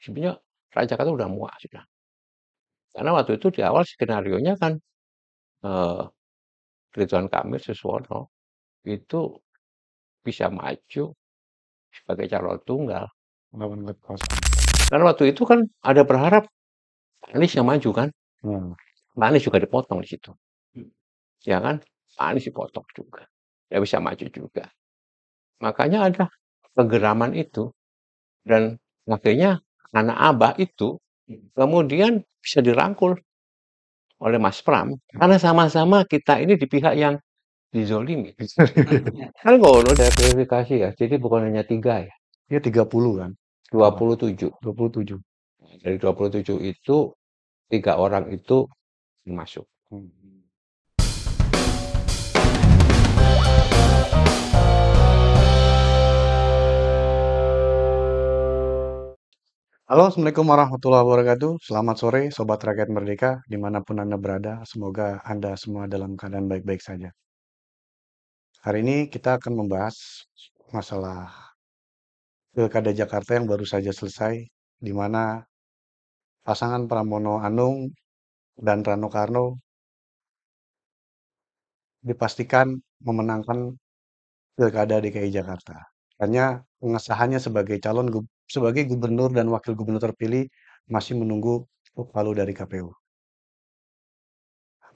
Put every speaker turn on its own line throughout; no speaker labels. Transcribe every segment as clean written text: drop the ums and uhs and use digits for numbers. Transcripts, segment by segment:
sebenarnya rakyat Jakarta udah muak sudah. Karena waktu itu di awal skenarionya kan eh, Ridwan Kamil Suswono itu bisa maju sebagai calon tunggal.
Lawan kekuasaan.
Karena waktu itu kan ada berharap Anies yang maju kan,
Hmm.
Anies juga dipotong di situ, ya kan? Anies dipotong juga, ya bisa maju juga. Makanya ada kegeraman itu dan akhirnya anak Abah itu kemudian bisa dirangkul oleh Mas Pram karena sama-sama kita ini di pihak yang dizolimi. Kan ngono ada verifikasi ya, jadi bukan hanya 3 ya,
Dia 30 kan.
27.
27.
Dari 27 itu 3 orang itu masuk.
Hmm. Halo, Assalamualaikum warahmatullahi wabarakatuh. Selamat sore, Sobat Rakyat Merdeka, dimanapun Anda berada. Semoga Anda semua dalam keadaan baik-baik saja. Hari ini kita akan membahas masalah Pilkada Jakarta yang baru saja selesai, di mana pasangan Pramono Anung dan Rano Karno dipastikan memenangkan Pilkada DKI Jakarta. Hanya pengesahannya sebagai gubernur dan wakil gubernur terpilih masih menunggu ketuk palu dari KPU.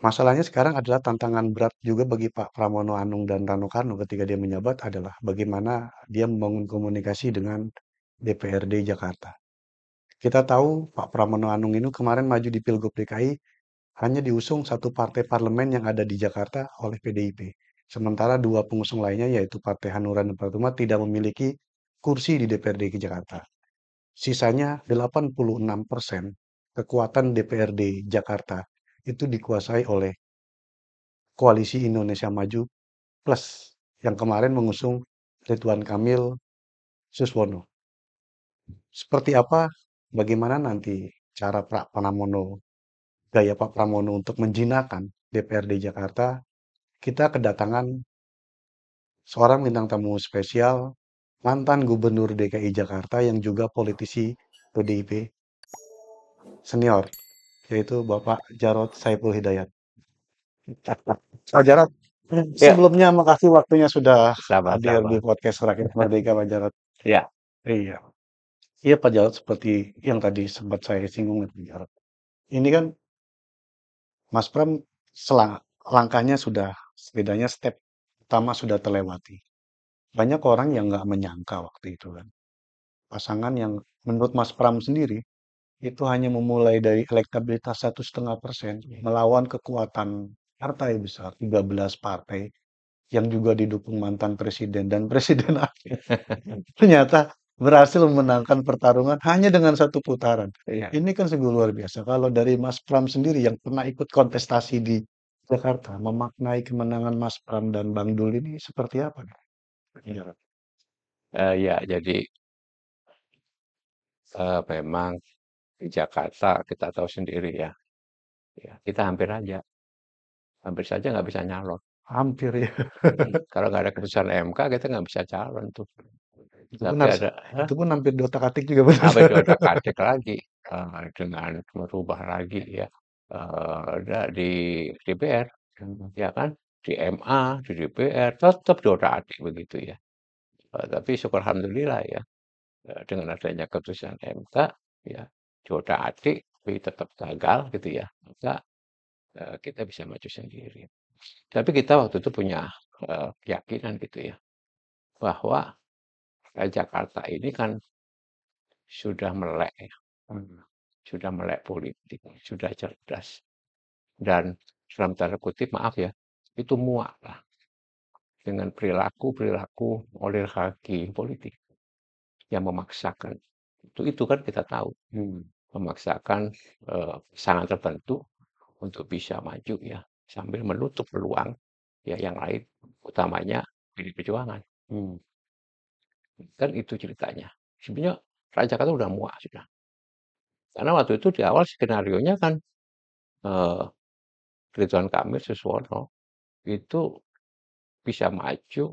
Masalahnya sekarang adalah tantangan berat juga bagi Pak Pramono Anung dan Rano Karno ketika dia menjabat adalah bagaimana dia membangun komunikasi dengan DPRD Jakarta. Kita tahu Pak Pramono Anung ini kemarin maju di Pilgub DKI hanya diusung satu partai parlemen yang ada di Jakarta oleh PDIP. Sementara dua pengusung lainnya yaitu Partai Hanura dan Partai Umat tidak memiliki kursi di DPRD ke Jakarta. Sisanya 86% kekuatan DPRD Jakarta itu dikuasai oleh Koalisi Indonesia Maju Plus yang kemarin mengusung Ridwan Kamil Suswono. Seperti apa, bagaimana nanti cara Pak Pramono, gaya Pak Pramono untuk menjinakkan DPRD Jakarta, kita kedatangan seorang bintang tamu spesial, mantan Gubernur DKI Jakarta yang juga politisi PDIP senior, yaitu Bapak Jarod Saiful Hidayat. Pak Jarod,
Ya,
sebelumnya makasih waktunya sudah hadir di
sama-sama.
podcast Rakyat Merdeka, Pak Jarod.
Ya,
Iya. Iya Pak Jarod, seperti yang tadi sempat saya singgung Pak Jarod. Ini kan Mas Pram langkahnya sudah setidaknya step pertama sudah terlewati. Banyak orang yang nggak menyangka waktu itu kan. Pasangan yang menurut Mas Pram sendiri itu hanya memulai dari elektabilitas 1,5% melawan kekuatan partai besar 13 partai yang juga didukung mantan presiden dan presiden ternyata berhasil memenangkan pertarungan hanya dengan satu putaran.
iya.
Ini kan sungguh luar biasa. Kalau dari Mas Pram sendiri yang pernah ikut kontestasi di Jakarta, memaknai kemenangan Mas Pram dan Bang Dul ini seperti apa? Iya.
Ya, jadi memang di Jakarta kita tahu sendiri ya. Ya, kita hampir saja nggak bisa nyalon.
Hampir ya.
Kalau nggak ada keputusan MK, kita nggak bisa calon tuh.
Itu pun
Tapi
harus,
ada,
itu pun hampir otak-atik juga benar.
apa itu ada kader lagi dengan merubah lagi ya di DPR, ya kan? Di MA, di DPR, tetap diotak-atik begitu ya. Tapi syukur alhamdulillah ya, dengan adanya keputusan MK, ya diotak-atik, tapi tetap gagal gitu ya. Maka kita bisa maju sendiri. Tapi kita waktu itu punya keyakinan gitu ya, bahwa Jakarta ini kan sudah melek ya, sudah melek politik, sudah cerdas, dan dalam tanda kutip maaf ya, itu muak lah dengan perilaku-perilaku oligarki politik yang memaksakan. Itu kan kita tahu, memaksakan pasangan tertentu untuk bisa maju ya, sambil menutup peluang ya yang lain, utamanya PDI Perjuangan. Kan itu ceritanya. Sebenarnya rakyat Jakarta udah muak sudah. Karena waktu itu di awal skenarionya kan eh, Ridwan Kamil Suswono itu bisa maju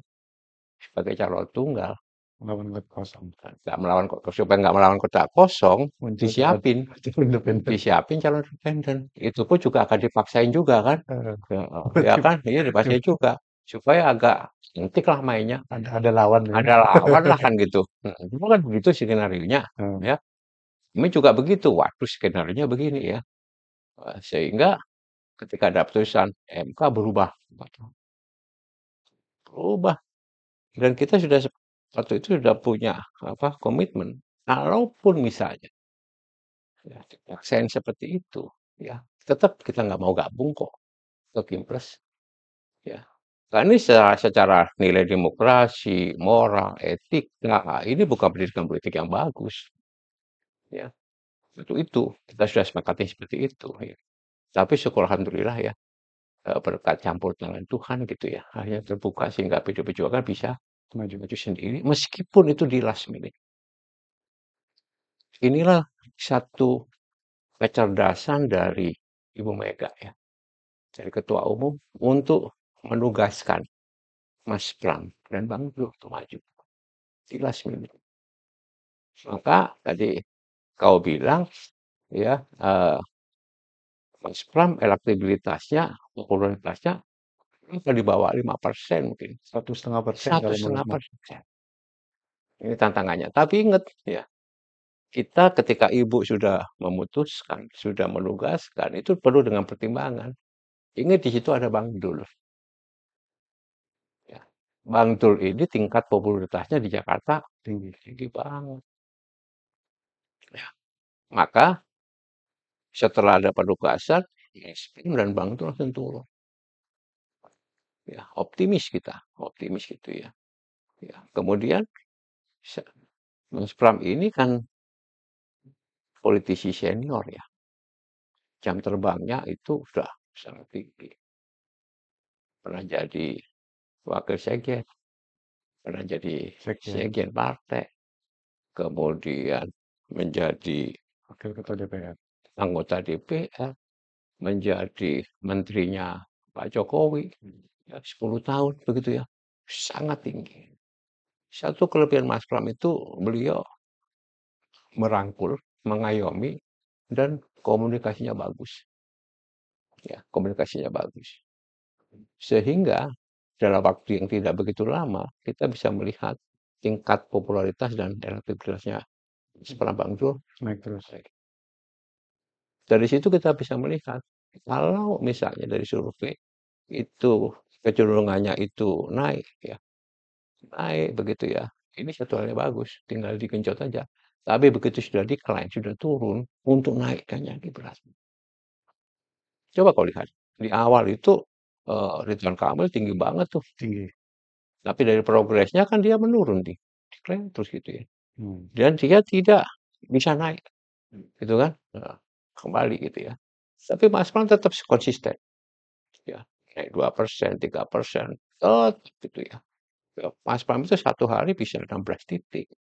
sebagai calon tunggal.
Melawan kota kosong.
Nggak melawan supaya nggak melawan kota kosong,
Muncul calon
disiapin
calon independen.
disiapin calon independen. Itu pun juga akan dipaksain juga kan.
Heeh.
Heeh, ya kan? Iya dipaksain juga. Supaya agak cantik lah mainnya.
Ada lawan ya.
Ada lawan lah kan gitu. Cuma kan begitu skenario-nya.
Heeh.
Ya. Ini juga begitu. Waduh skenario-nya begini ya. Sehingga ketika ada putusan MK berubah. Berubah. Dan kita sudah waktu itu sudah punya apa komitmen. Kalaupun misalnya ya, dipaksain seperti itu, ya tetap kita nggak mau gabung kok ke Kimpres. Ya. Karena ini secara nilai demokrasi, moral, etik, nah, ini bukan pendidikan politik yang bagus. Ya, itu kita sudah sepakati seperti itu. Ya. Tapi syukur alhamdulillah ya berkat campur tangan Tuhan gitu ya, akhirnya terbuka sehingga PDI Perjuangan bisa maju-maju sendiri meskipun itu di last minute. Inilah satu kecerdasan dari Ibu Mega ya, dari Ketua Umum untuk menugaskan Mas Pram dan Bang Zul untuk maju di last minute. Maka tadi kau bilang ya Mas Pram elektabilitasnya, popularitasnya di bawah 5% mungkin.
1,5%
Satu
kalau menurut
setengah
Mas.
persen. Ini tantangannya. Tapi ingat ya, kita ketika ibu sudah memutuskan, sudah menugaskan, itu perlu dengan pertimbangan. Ingat di situ ada Bang Dul. Ya. Bang Dul ini tingkat popularitasnya di Jakarta tinggi, tinggi banget. Ya. Maka setelah ada penugasan, SPM dan Bang Dul langsung turun. Ya, optimis gitu ya. Ya, kemudian Mas Pram ini kan politisi senior ya. Jam terbangnya itu sudah sangat tinggi. Pernah jadi wakil sekjen, pernah jadi
Sekjen,
sekjen partai, kemudian menjadi
Wakil Ketua DPR.
anggota DPR, menjadi menterinya Pak Jokowi, ya, 10 tahun begitu ya, sangat tinggi. Satu kelebihan Mas Pram itu beliau merangkul, mengayomi, dan komunikasinya bagus. Ya, komunikasinya bagus. Sehingga dalam waktu yang tidak begitu lama, kita bisa melihat tingkat popularitas dan elektabilitasnya setelah Bang Zul
Naik terus.
naik. Dari situ kita bisa melihat, kalau misalnya dari survei itu kecenderungannya itu naik, ya naik begitu ya. Ini satu hal yang bagus, tinggal digenjot aja. Tapi begitu sudah decline, sudah turun, untuk naikkannya lagi berat. Coba kau lihat, di awal itu Ridwan Kamil tinggi banget tuh.
Tinggi.
Tapi dari progresnya kan dia menurun nih. Decline terus gitu ya.
Hmm.
Dan dia tidak bisa naik. Gitu kan. Nah, kembali gitu ya. Tapi Mas Pram tetap konsisten. Ya, naik 2%, 3%. Tetap gitu ya. Mas Pram itu satu hari bisa 16 titik.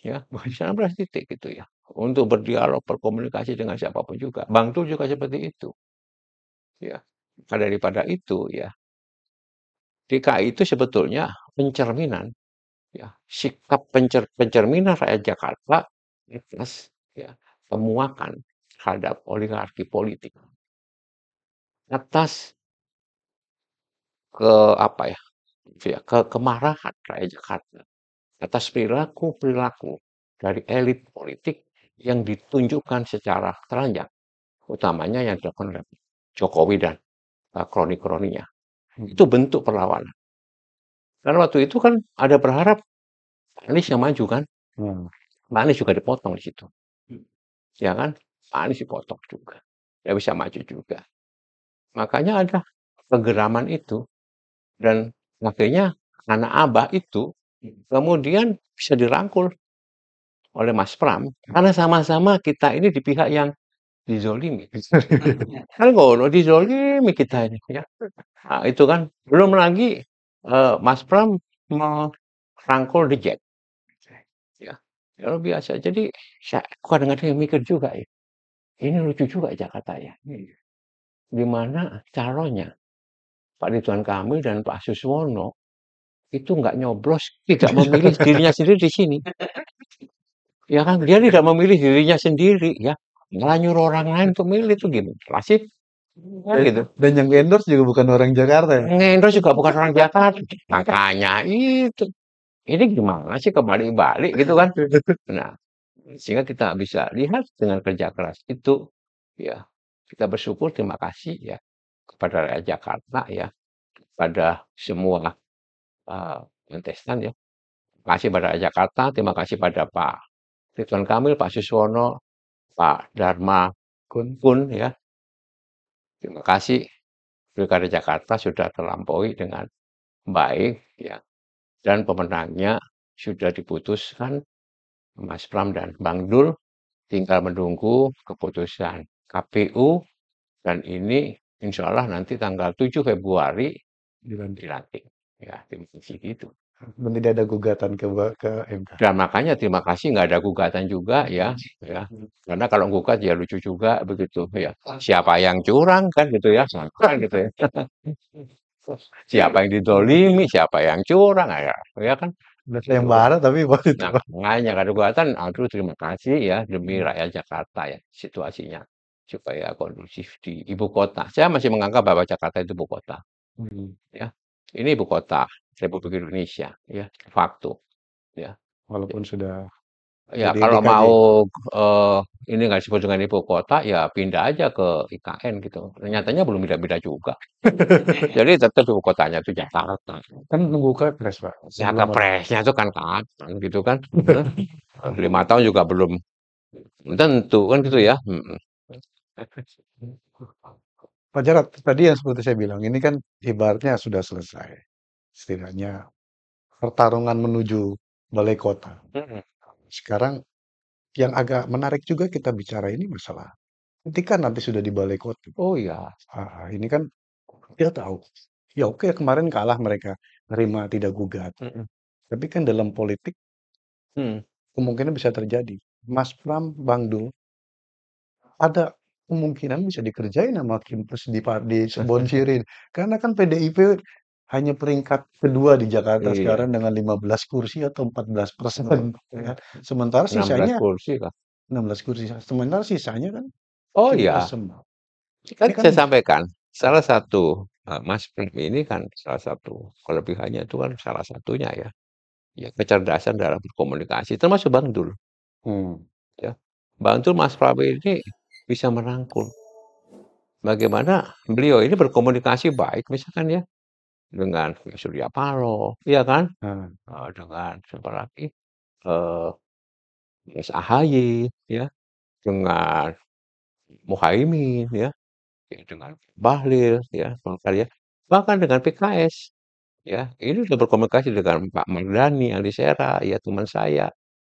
Ya, bisa 16 titik gitu ya. Untuk berdialog, berkomunikasi dengan siapapun juga. Bang Tul juga seperti itu. Ya. Nah, daripada itu ya, DKI itu sebetulnya pencerminan ya sikap pencerminan rakyat Jakarta atas ya pemuakan terhadap oligarki politik atas ke apa ya kemarahan rakyat Jakarta atas perilaku dari elit politik yang ditunjukkan secara telanjang utamanya yang dilakukan oleh Jokowi dan kroni-kroninya itu bentuk perlawanan karena waktu itu kan ada berharap Anies yang maju kan
Hmm.
Anies juga dipotong di situ ya kan Pak Anies dipotong juga ya bisa maju juga makanya ada kegeraman itu dan akhirnya anak abah itu kemudian bisa dirangkul oleh Mas Pram karena sama-sama kita ini di pihak yang dizolimi kan ngono dizolimi kita ini ya nah, itu kan belum lagi Mas Pram merangkul The Jack ya kalau biasa jadi saya kadang-kadang mikir juga ya ini lucu juga Jakarta ya di mana calonnya Pak Ridwan Kamil dan Pak Suswono itu nggak nyoblos, tidak memilih dirinya sendiri di sini. Ya kan, dia tidak memilih dirinya sendiri ya. Malah nyuruh orang lain untuk milih itu gimana sih? Kan gitu.
Dan yang endorse juga bukan orang Jakarta ya.
Ngendros juga bukan orang Jakarta. Makanya itu. Ini gimana sih kebalik-balik gitu kan. Nah, sehingga kita bisa lihat dengan kerja keras itu, ya kita bersyukur terima kasih ya kepada rakyat Jakarta ya, pada semua kontestan ya. Terima kasih pada rakyat Jakarta, terima kasih pada Pak Ridwan Kamil, Pak Suswono, Pak Dharma
Kun.
Kun ya. Terima kasih Pilkada Jakarta sudah terlampaui dengan baik ya. Dan pemenangnya sudah diputuskan Mas Pram dan Bang Dul, tinggal menunggu keputusan KPU dan ini insya Allah nanti tanggal 7 Februari dilantik. Ya, terima kasih gitu.
Dan tidak ada gugatan ke MK.
Dan makanya terima kasih nggak ada gugatan juga ya, ya. Karena kalau gugat ya lucu juga begitu ya. Siapa yang curang kan gitu ya, kan gitu ya. Siapa yang didolimi, siapa yang curang, ya kan.
Udah sayembara tapi waktu itu.
Nah, makanya nggak ada gugatan, aduh terima kasih ya demi rakyat Jakarta ya situasinya supaya kondusif di ibu kota. Saya masih menganggap bahwa Jakarta itu ibu kota. Ya, ini ibu kota Republik Indonesia ya, fakto ya.
Walaupun sudah
Ya
jadi
kalau
DKJ.
mau ini nggak disebut dengan ibu kota ya pindah aja ke IKN gitu. Nyatanya belum pindah-pindah juga. Jadi tetap ibu kotanya itu Jakarta.
Kan nunggu Kepres, Pak.
Ya
Sebelum ada.
kepresnya itu kan kapan gitu kan. 5 tahun juga belum tentu kan gitu ya.
Pak Jarod, tadi yang seperti saya bilang, ini kan ibaratnya sudah selesai. Setidaknya pertarungan menuju balai kota.
Mm-mm.
Sekarang yang agak menarik juga kita bicara ini masalah ketika nanti sudah di balai kota.
Oh ya.
Ini kan kita tahu. Ya oke kemarin kalah mereka nerima tidak gugat.
Mm-mm.
Tapi kan dalam politik
Hmm.
kemungkinan bisa terjadi. Mas Pram, Bang Dul, ada kemungkinan bisa dikerjain sama Kim Plus di sebonsirin. Karena kan PDIP hanya peringkat kedua di Jakarta
Iya.
sekarang dengan 15 kursi atau 14%. Ya. Sementara
16
sisanya
kursi lah.
16 kursi. Sementara sisanya kan
Oh
tim
ya.
asem.
Kan
Ini kan
saya sampaikan salah satu Mas Prim ini kan salah satu kelebihannya itu kan salah satunya ya. Ya kecerdasan dalam berkomunikasi termasuk Bang Dul
hmm,
ya. Bang Dul Mas Pram ini bisa merangkul. Bagaimana beliau ini berkomunikasi baik misalkan ya dengan Surya Paloh, iya kan?
nah,
Dengan siapa lagi? Eh, Mas AHY, ya, dengan Muhaimin, ya, dengan Bahlil, ya, ya, bahkan dengan PKS, ya, ini sudah berkomunikasi dengan Pak Mardhani, Alisera, ya teman saya.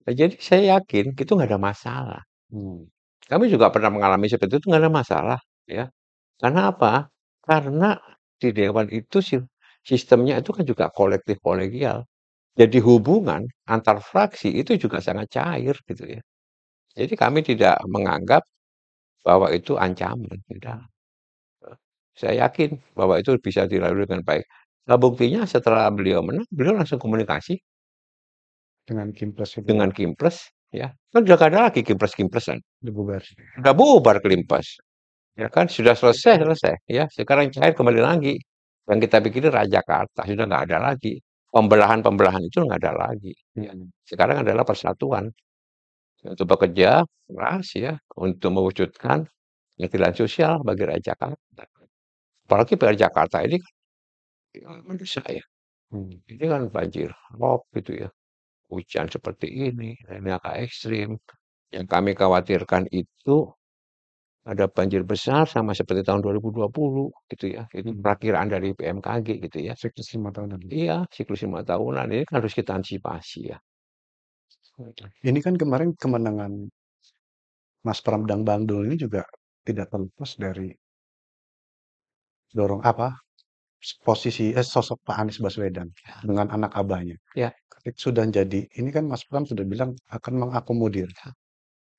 Nah, jadi saya yakin itu nggak ada masalah.
hmm,
Kami juga pernah mengalami seperti itu nggak ada masalah, ya. Karena apa? Karena di dewan itu sistemnya itu kan juga kolektif kolegial. Jadi hubungan antar fraksi itu juga sangat cair gitu ya. Jadi kami tidak menganggap bahwa itu ancaman, tidak. Saya yakin bahwa itu bisa dilalui dengan baik. Nah, buktinya setelah beliau menang, beliau langsung komunikasi
dengan Kim Plus itu
dengan Kimpres, ya. Kan sudah nggak ada lagi Kimpres-Kimpresan.
dibubar.
Sudah bubar Kimpres. Ya kan sudah selesai, ya. Sekarang cair kembali lagi. Yang kita pikirin Raja Jakarta sudah nggak ada lagi. Pembelahan-pembelahan itu nggak ada lagi. Ya.
Hmm.
Sekarang adalah persatuan untuk bekerja keras ya untuk mewujudkan keadilan sosial bagi rakyat Jakarta. Apalagi PR Jakarta ini kan menurut saya
Hmm.
ini kan banjir rob gitu ya. Hujan seperti ini agak ekstrim. Yang kami khawatirkan itu ada banjir besar sama seperti tahun 2020 gitu ya. Itu perakiraan dari BMKG gitu ya.
Siklus 5 tahunan.
Iya, siklus 5 tahunan ini kan harus kita antisipasi ya.
Ini kan kemarin kemenangan Mas Pram dan Bang Dul ini juga tidak terlepas dari dorong apa posisi sosok Pak Anies Baswedan dengan anak abahnya.
Ya,
Ketika sudah jadi, ini kan Mas Pram sudah bilang akan mengakomodir.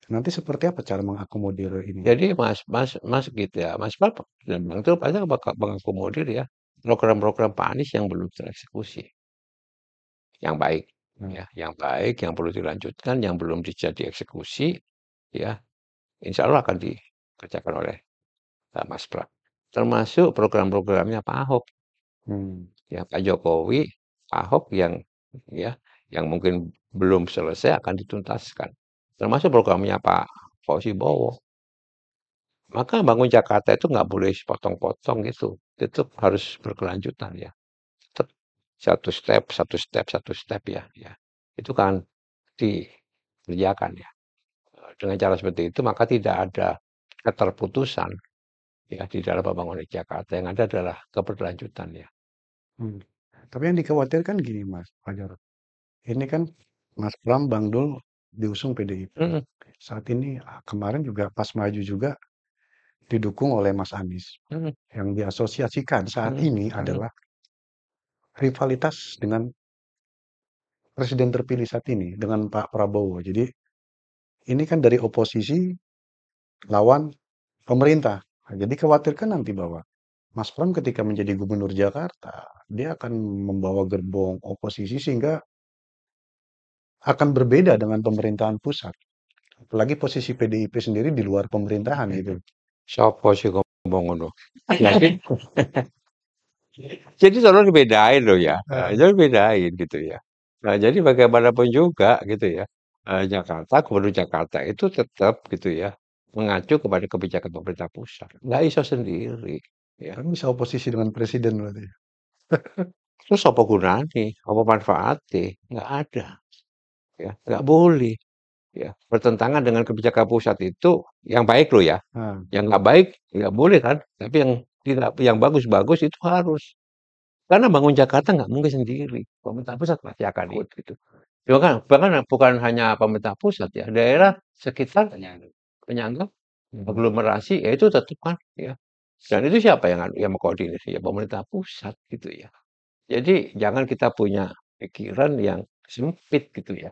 Nanti seperti apa cara mengakomodir ini?
jadi Mas Mas Mas gitu ya, Mas Bapak dan Bang itu pasti bakal mengakomodir ya program-program Pak Anies yang belum tereksekusi. yang baik,
Nah,
ya, yang baik, yang perlu dilanjutkan, yang belum bisa dieksekusi, ya, insya Allah akan dikerjakan oleh Mas Pram. Termasuk program-programnya Pak Ahok,
hmm,
ya, Pak Jokowi, Pak Ahok ya, yang mungkin belum selesai akan dituntaskan. Termasuk programnya Pak Fauzi Bowo. Maka bangun Jakarta itu nggak boleh sepotong-potong gitu. Itu harus berkelanjutan ya. Tetap satu step, satu step, satu step ya. Ya. Itu kan dikerjakan ya. Dengan cara seperti itu maka tidak ada keterputusan ya di dalam pembangunan Jakarta. Yang ada adalah keberlanjutan ya.
hmm. Tapi yang dikhawatirkan gini, Mas Fajar. Ini kan Mas Pram, Bang Dul diusung PDIP.
Mm,
Saat ini kemarin juga pas maju juga didukung oleh Mas Anies.
mm,
Yang diasosiasikan saat
mm,
ini
mm.
adalah rivalitas dengan presiden terpilih saat ini, dengan Pak Prabowo. Jadi ini kan dari oposisi lawan pemerintah. Nah, jadi khawatirkan nanti bahwa Mas Pram ketika menjadi gubernur Jakarta, dia akan membawa gerbong oposisi sehingga akan berbeda dengan pemerintahan pusat. Apalagi posisi PDIP sendiri di luar pemerintahan gitu.
Sopo sih ngomong ngono. Jadi, jadi tolong dibedain loh ya.
Eh,
Jadi bedain gitu ya. Nah, jadi bagaimanapun juga gitu ya. Jakarta, Gubernur Jakarta itu tetap gitu ya mengacu kepada kebijakan pemerintah pusat. Nggak iso sendiri. Ya.
kan bisa oposisi dengan presiden berarti.
Terus apa gunanya? Apa manfaatnya? Nggak ada. Ya, nggak boleh. Ya, bertentangan dengan kebijakan pusat itu yang baik loh ya.
Nah,
Yang nggak baik nggak boleh kan. Tapi yang tidak, yang bagus-bagus itu harus. Karena bangun Jakarta nggak mungkin sendiri. Pemerintah pusat pasti akan ikut gitu. Bahkan, bahkan bukan hanya pemerintah pusat ya, daerah sekitar penyangga, aglomerasi, ya itu tetap kan ya. Dan itu siapa yang mengkoordinasi? Ya pemerintah pusat gitu ya. Jadi jangan kita punya pikiran yang sempit gitu ya.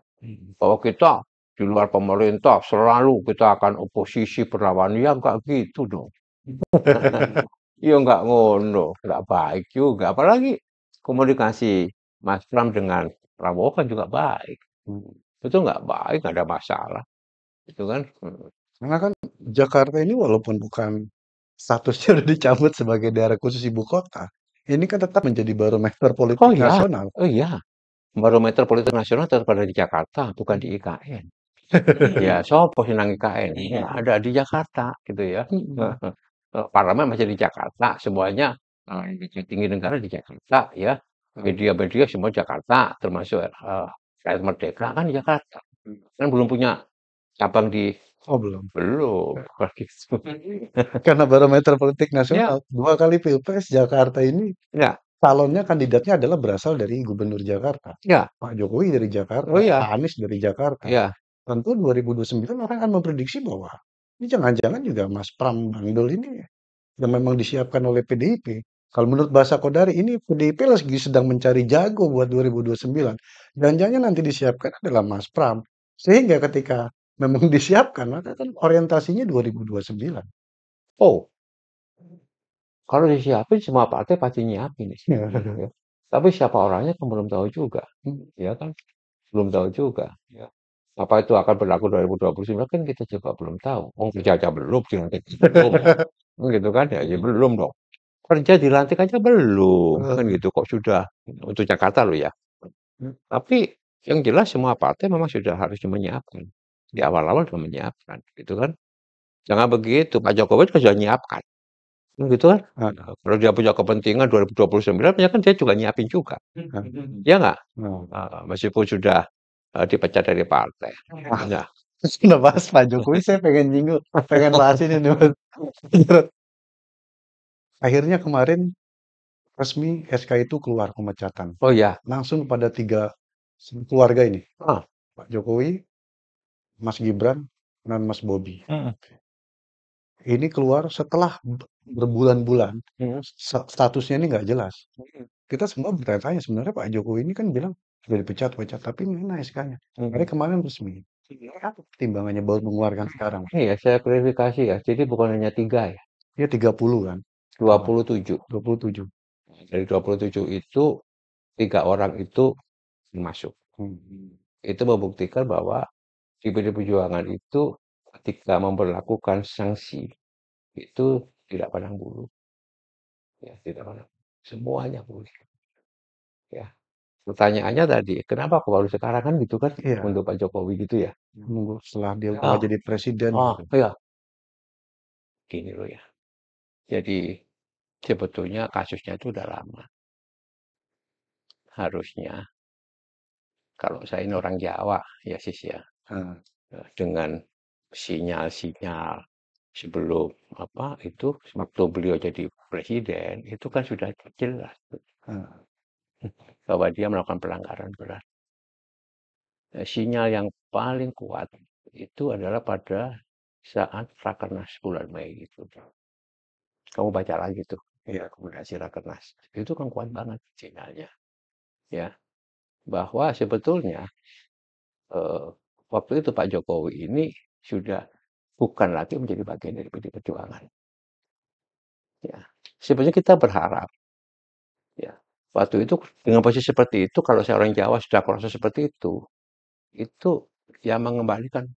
Bahwa kita di luar pemerintah selalu kita akan oposisi berlawan. Ya enggak gitu dong. Ya enggak ngono, enggak baik juga. Apalagi komunikasi Mas Pram dengan Prabowo kan juga baik. Itu enggak baik, enggak ada masalah. Itu kan.
karena kan Jakarta ini walaupun bukan statusnya udah dicabut sebagai daerah khusus ibu kota, ini kan tetap menjadi barometer
Oh
politik
ya,
nasional.
oh iya. Barometer politik nasional tetap ada di Jakarta, bukan di IKN. Ya, sopo sih nang IKN? Ya, ada di Jakarta gitu ya. Parlemen masih di Jakarta, semuanya tinggi negara di Jakarta ya. Media-media semua Jakarta, termasuk Rakyat Merdeka kan di Jakarta. Kan belum punya cabang di
Oh belum.
belum kan gitu.
Karena barometer politik
Ya,
nasional, 2 kali Pilpres Jakarta ini
ya,
calonnya kandidatnya adalah berasal dari Gubernur Jakarta.
ya.
Pak Jokowi dari
Oh
Jakarta, Pak
ya,
Anies dari Jakarta.
ya.
Tentu 2029 orang akan memprediksi bahwa ini jangan-jangan juga Mas Pram Bang Dul ini yang memang disiapkan oleh PDIP. Kalau menurut bahasa Kodari ini PDIP lagi sedang mencari jago buat 2029. Jangan-jangan nanti disiapkan adalah Mas Pram. Sehingga ketika memang disiapkan, maka kan orientasinya 2029.
Oh, kalau disiapin semua partai pasti nyiapin nih. Ya. Tapi siapa orangnya kan belum tahu juga. Ya kan? Belum tahu juga. Ya. Apa itu akan berlaku 2029 kan kita juga belum tahu. Oh, kerja aja belum, dilantik belum. Gitu kan ya, ya belum dong. Kerja dilantik aja belum. Kan gitu kok sudah untuk Jakarta loh ya. Tapi yang jelas semua partai memang sudah harus menyiapkan. Di awal-awal sudah menyiapkan, gitu kan. Jangan begitu, Pak Jokowi juga sudah menyiapkan. Kan gitu kan.
Nah,
Nah, kalau dia punya kepentingan 2029, ya kan dia juga nyiapin juga.
nah,
Ya nggak?
nah.
Meskipun sudah dipecat dari partai.
Wah,
Nah,
sudah bahas Pak Jokowi, saya pengen nyinggung, pengen bahas ini nih, Mas. Akhirnya kemarin resmi SK itu keluar pemecatan.
oh ya,
Langsung pada 3 keluarga ini.
ah,
Pak Jokowi, Mas Gibran, dan Mas Bobi.
mm,
Ini keluar setelah berbulan-bulan,
mm,
statusnya ini nggak jelas. Kita semua bertanya-tanya, sebenarnya Pak Jokowi ini kan bilang sudah dipecat, tapi mana SK-nya? Hari
mm.
kemarin resmi. Apa pertimbangannya baru mengeluarkan sekarang?
Ini ya saya klarifikasi ya. Jadi bukan hanya 3 ya,
Dia 30 kan?
dua
Salah.
puluh tujuh.
27.
Dari 27 itu 3 orang itu masuk.
Hmm.
Itu membuktikan bahwa di PD Perjuangan itu ketika memperlakukan sanksi itu tidak pandang bulu, ya tidak pandang. Semuanya boleh, ya. Pertanyaannya tadi, kenapa kok baru sekarang kan gitu kan
Iya,
untuk Pak Jokowi gitu ya?
nunggu setelah dia malah
Ah,
jadi presiden
ah,
gitu.
ya, gini loh ya. Jadi sebetulnya kasusnya itu udah lama. Harusnya kalau saya ini orang Jawa ya sis ya,
Nah,
dengan sinyal-sinyal sebelum apa itu waktu beliau jadi presiden itu kan sudah jelas
nah,
bahwa dia melakukan pelanggaran berat. Sinyal yang paling kuat itu adalah pada saat Rakernas bulan Mei itu. Kamu baca lagi tuh, ya rekomendasi Rakernas. Itu kan kuat banget sinyalnya, ya. Bahwa sebetulnya eh, waktu itu Pak Jokowi ini sudah bukan lagi menjadi bagian dari PD Perjuangan. Ya, sebenarnya kita berharap, ya, waktu itu dengan posisi seperti itu, kalau saya orang Jawa sudah proses seperti itu ya mengembalikan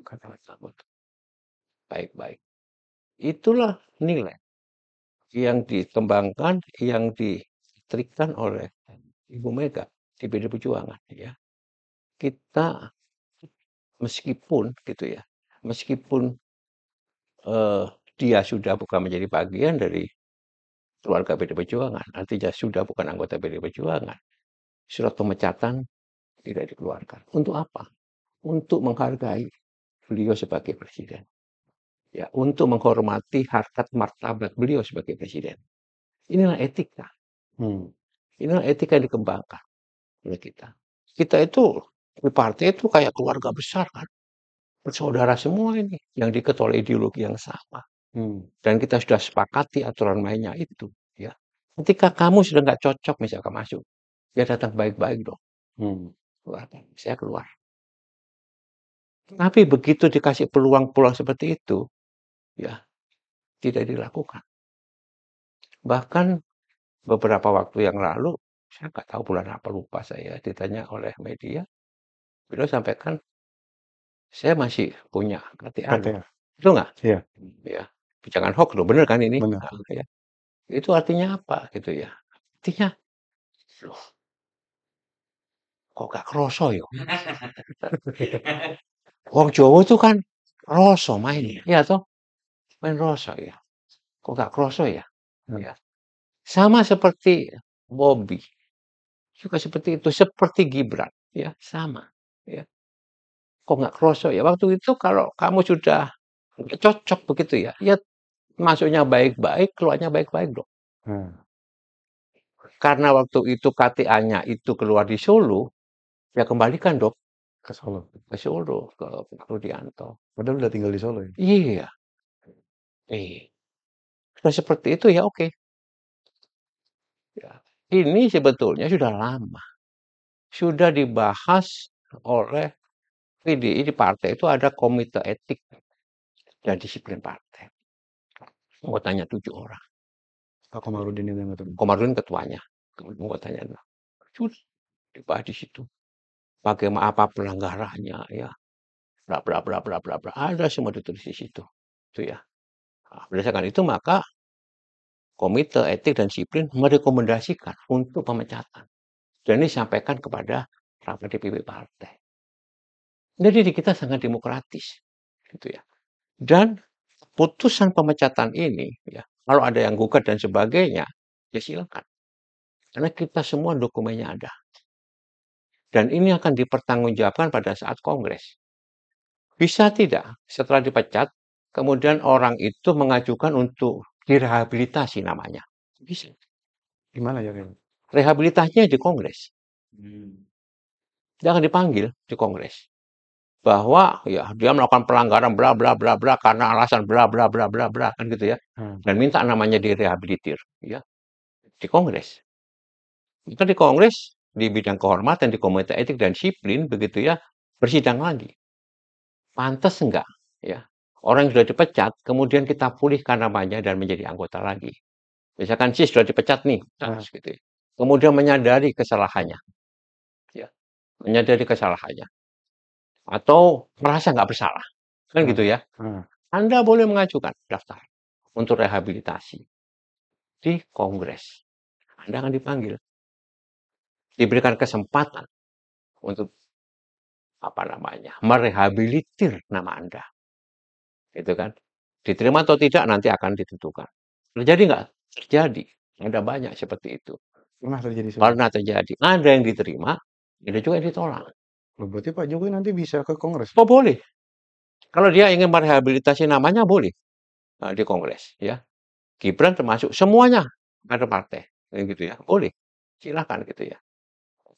kata tersebut baik-baik. Itulah nilai yang dikembangkan, yang diterikkan oleh Ibu Mega di PD Perjuangan. Ya, kita meskipun gitu ya, meskipun eh, dia sudah bukan menjadi bagian dari keluarga PD Perjuangan, artinya sudah bukan anggota PD Perjuangan, surat pemecatan tidak dikeluarkan. Untuk apa? Untuk menghargai beliau sebagai presiden. Ya, untuk menghormati harkat martabat beliau sebagai presiden. Inilah etika.
hmm,
Inilah etika yang dikembangkan oleh kita. Kita itu di partai itu kayak keluarga besar kan. Bersaudara semua ini yang diketuai oleh ideologi yang sama.
hmm,
Dan kita sudah sepakati aturan mainnya itu. Ya. Ketika kamu sudah nggak cocok misalkan masuk, ya datang baik-baik dong.
hmm.
Keluar, saya keluar. Tapi begitu dikasih peluang-peluang seperti itu, ya tidak dilakukan. Bahkan beberapa waktu yang lalu, saya nggak tahu bulan apa lupa saya, ditanya oleh media, beliau sampaikan, saya masih punya KTA loh.
KTA,
Itu nggak?
iya,
Ya, jangan hoax loh, bener kan ini?
benar.
Nah, ya. Itu artinya apa gitu ya? Artinya, loh, kok gak kroso ya? Wong Jawa itu kan kroso mainnya, ya toh? Main kroso ya. Kok gak kroso ya?
Hmm,
Ya. Sama seperti Bobby, juga seperti itu, seperti Gibran, ya sama. Ya. Kok nggak kroso ya? Waktu itu kalau kamu sudah nggak cocok begitu ya, ya masuknya baik-baik, keluarnya baik-baik dong.
nah,
Karena waktu itu KTA-nya itu keluar di Solo, ya kembalikan dong
ke Solo.
ke Solo, ke Pak Rudianto.
Padahal udah tinggal di Solo ya.
Iya, sudah seperti itu ya oke. Ya. Ini sebetulnya sudah lama, sudah dibahas oleh PDI di partai itu ada komite etik dan disiplin partai. Anggotanya 7 orang.
Pak Komarudin itu yang ketemu.
Komarudin ketuanya, anggotanya. Sudah dibahas di situ. Bagaimana apa pelanggarannya ya, bla bla bla bla bla bla. Ada semua ditulis di situ. Itu ya. Nah, berdasarkan itu maka Komite Etik dan Disiplin merekomendasikan untuk pemecatan. Dan ini disampaikan kepada rapat DPP partai. Jadi di kita sangat demokratis, gitu ya. Dan putusan pemecatan ini, ya, kalau ada yang gugat dan sebagainya, ya silakan. Karena kita semua dokumennya ada. Dan ini akan dipertanggungjawabkan pada saat kongres. Bisa tidak setelah dipecat, kemudian orang itu mengajukan untuk direhabilitasi namanya. Bisa.
Gimana ya kayaknya?
Rehabilitasinya di kongres. Jangan dipanggil di kongres. Bahwa ya dia melakukan pelanggaran bla bla bla bla karena alasan bla bla bla bla bla kan gitu ya.
Hmm,
Dan minta namanya direhabilitir ya di kongres. Itu di kongres di bidang kehormatan di komite etik dan disiplin begitu ya bersidang lagi. Pantas enggak ya orang yang sudah dipecat kemudian kita pulihkan namanya dan menjadi anggota lagi. Misalkan sih sudah dipecat nih,
nah,
gitu ya. Kemudian menyadari kesalahannya. menyadari kesalahannya, atau merasa nggak bersalah, kan gitu
Heeh,
ya.
heeh.
Anda boleh mengajukan daftar untuk rehabilitasi di Kongres. Anda akan dipanggil, diberikan kesempatan untuk apa namanya, merehabilitir nama Anda, gitu kan. Diterima atau tidak nanti akan ditentukan. Terjadi nggak? Terjadi. Ada banyak seperti itu.
Pernah terjadi seperti
Pernah
itu.
terjadi. Ada yang diterima, ada juga yang ditolak.
Oh, berarti Pak Jokowi nanti bisa ke Kongres?
Oh boleh. Kalau dia ingin merehabilitasi namanya boleh di Kongres, ya. Gibran termasuk semuanya ada partai, gitu ya. Boleh, silakan gitu ya.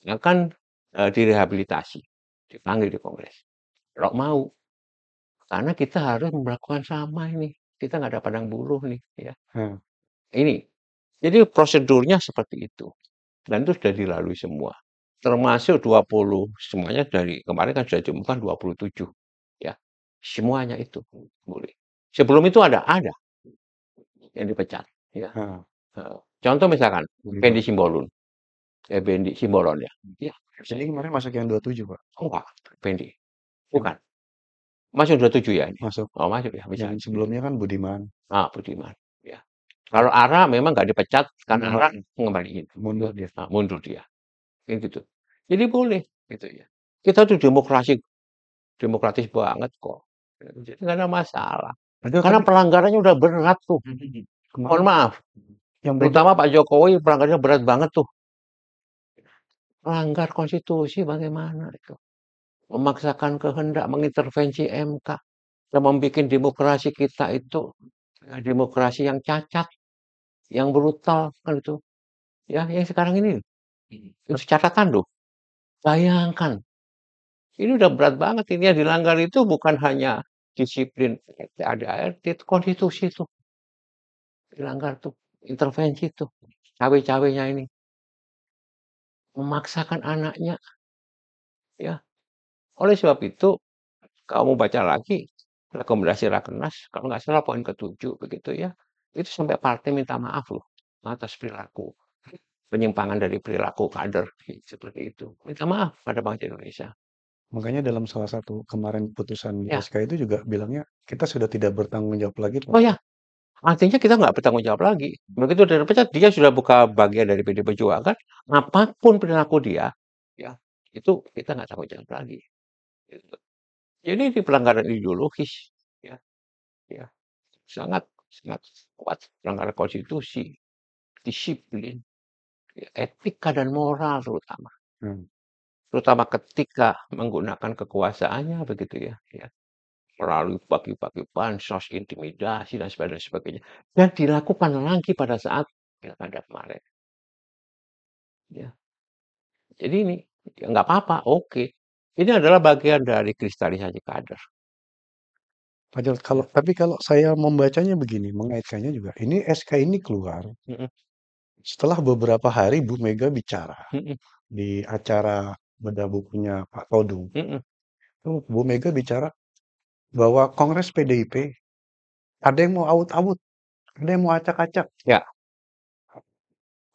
Akan direhabilitasi, dipanggil di Kongres. Kalau mau, karena kita harus melakukan sama ini. Kita nggak ada pandang buluh nih, ya.
Heeh.
Ini, jadi prosedurnya seperti itu. Dan itu sudah dilalui semua. Termasuk 20, semuanya dari kemarin kan sudah diumumkan 27. Ya, semuanya itu boleh. Sebelum itu ada yang dipecat. Ya.
Heeh.
Contoh misalkan, Fendi
Budiman.
Simbolon. Fendi Simbolon ya. Ya,
Ini kemarin masuk yang 27, Pak.
enggak, Fendi.
Yang
Bukan. Masuk 27 ya ini.
masuk.
Oh, masuk ya,
Yang
misalnya.
sebelumnya kan Budiman.
Budiman. Ya. Kalau Ara memang nggak dipecat, karena Ara
Ngembaliin.
ngembaliin.
Mundur dia.
Mundur dia. Kayak gitu. Jadi boleh gitu ya. Kita tuh demokratis banget kok. Jadi nggak ada masalah.
Ada
Karena
tapi
pelanggarannya udah berat tuh. Mohon
kemarin
maaf.
yang beda
Terutama Pak Jokowi pelanggarannya berat banget tuh. Melanggar konstitusi bagaimana itu. Memaksakan kehendak, mengintervensi MK. Dan membuat demokrasi kita itu demokrasi yang cacat, yang brutal kan itu. Ya, yang sekarang ini. Itu catatan loh. Bayangkan. Ini udah berat banget. Ini yang dilanggar itu bukan hanya disiplin ADART, itu konstitusi tuh. Dilanggar tuh. Intervensi tuh. Cawe-cawenya ini. Memaksakan anaknya. Ya. Oleh sebab itu, kamu baca lagi rekomendasi Rakernas, kalau nggak salah poin ke-7 begitu ya. Itu sampai partai minta maaf loh atas perilaku penyimpangan dari perilaku kader seperti itu. Minta maaf pada bangsa Indonesia.
makanya dalam salah satu kemarin putusan di
Ya,
SK itu juga bilangnya kita sudah tidak bertanggung jawab lagi, Pak.
oh ya, artinya kita nggak bertanggung jawab lagi. Begitu dia dipecat, dia sudah buka bagian dari PD Perjuangan. Apapun perilaku dia, ya itu kita nggak tanggung jawab lagi. Gitu. Jadi ini pelanggaran ideologis, ya, ya sangat sangat kuat pelanggaran konstitusi, disiplin, ya, etika dan moral terutama.
Hmm.
Terutama ketika menggunakan kekuasaannya begitu ya, ya. Melalui bagi-bagi bansos, intimidasi dan sebagainya. Dan dilakukan lagi pada saat pilkada kemarin. Ya. Jadi ini ya nggak apa-apa, oke. Ini adalah bagian dari kristalisasi kader.
Padahal kalau
Ya.
tapi kalau saya membacanya begini, mengaitkannya juga. Ini SK ini keluar
Mm-mm,
setelah beberapa hari Bu Mega bicara
mm-mm,
di acara bedah bukunya Pak Todung.
mm-mm.
Itu Bu Mega bicara bahwa Kongres PDIP ada yang mau aut-aut, ada yang mau acak-acak.
Ya,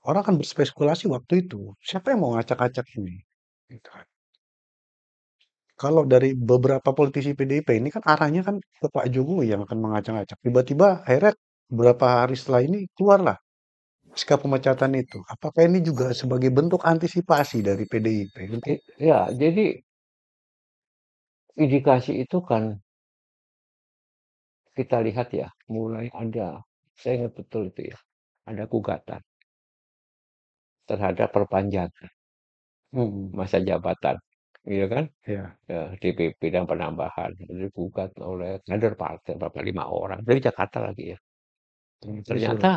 Orang kan berspekulasi waktu itu, siapa yang mau ngacak-acak ini? Gitu kan. Kalau dari beberapa politisi PDIP ini kan arahnya kan ke Pak Jokowi yang akan mengacak-acak. Tiba-tiba akhirnya beberapa hari setelah ini keluarlah SK pemecatan itu. Apakah ini juga sebagai bentuk antisipasi dari PDIP untuk
ya. Jadi indikasi itu kan kita lihat ya, mulai ada, saya ingat betul itu ya, ada gugatan terhadap perpanjangan
hmm,
masa jabatan, gitu kan?
ya,
Ya, DPP dan penambahan digugat oleh kader partai berapa 5 orang dari Jakarta lagi ya.
disuruh
Ternyata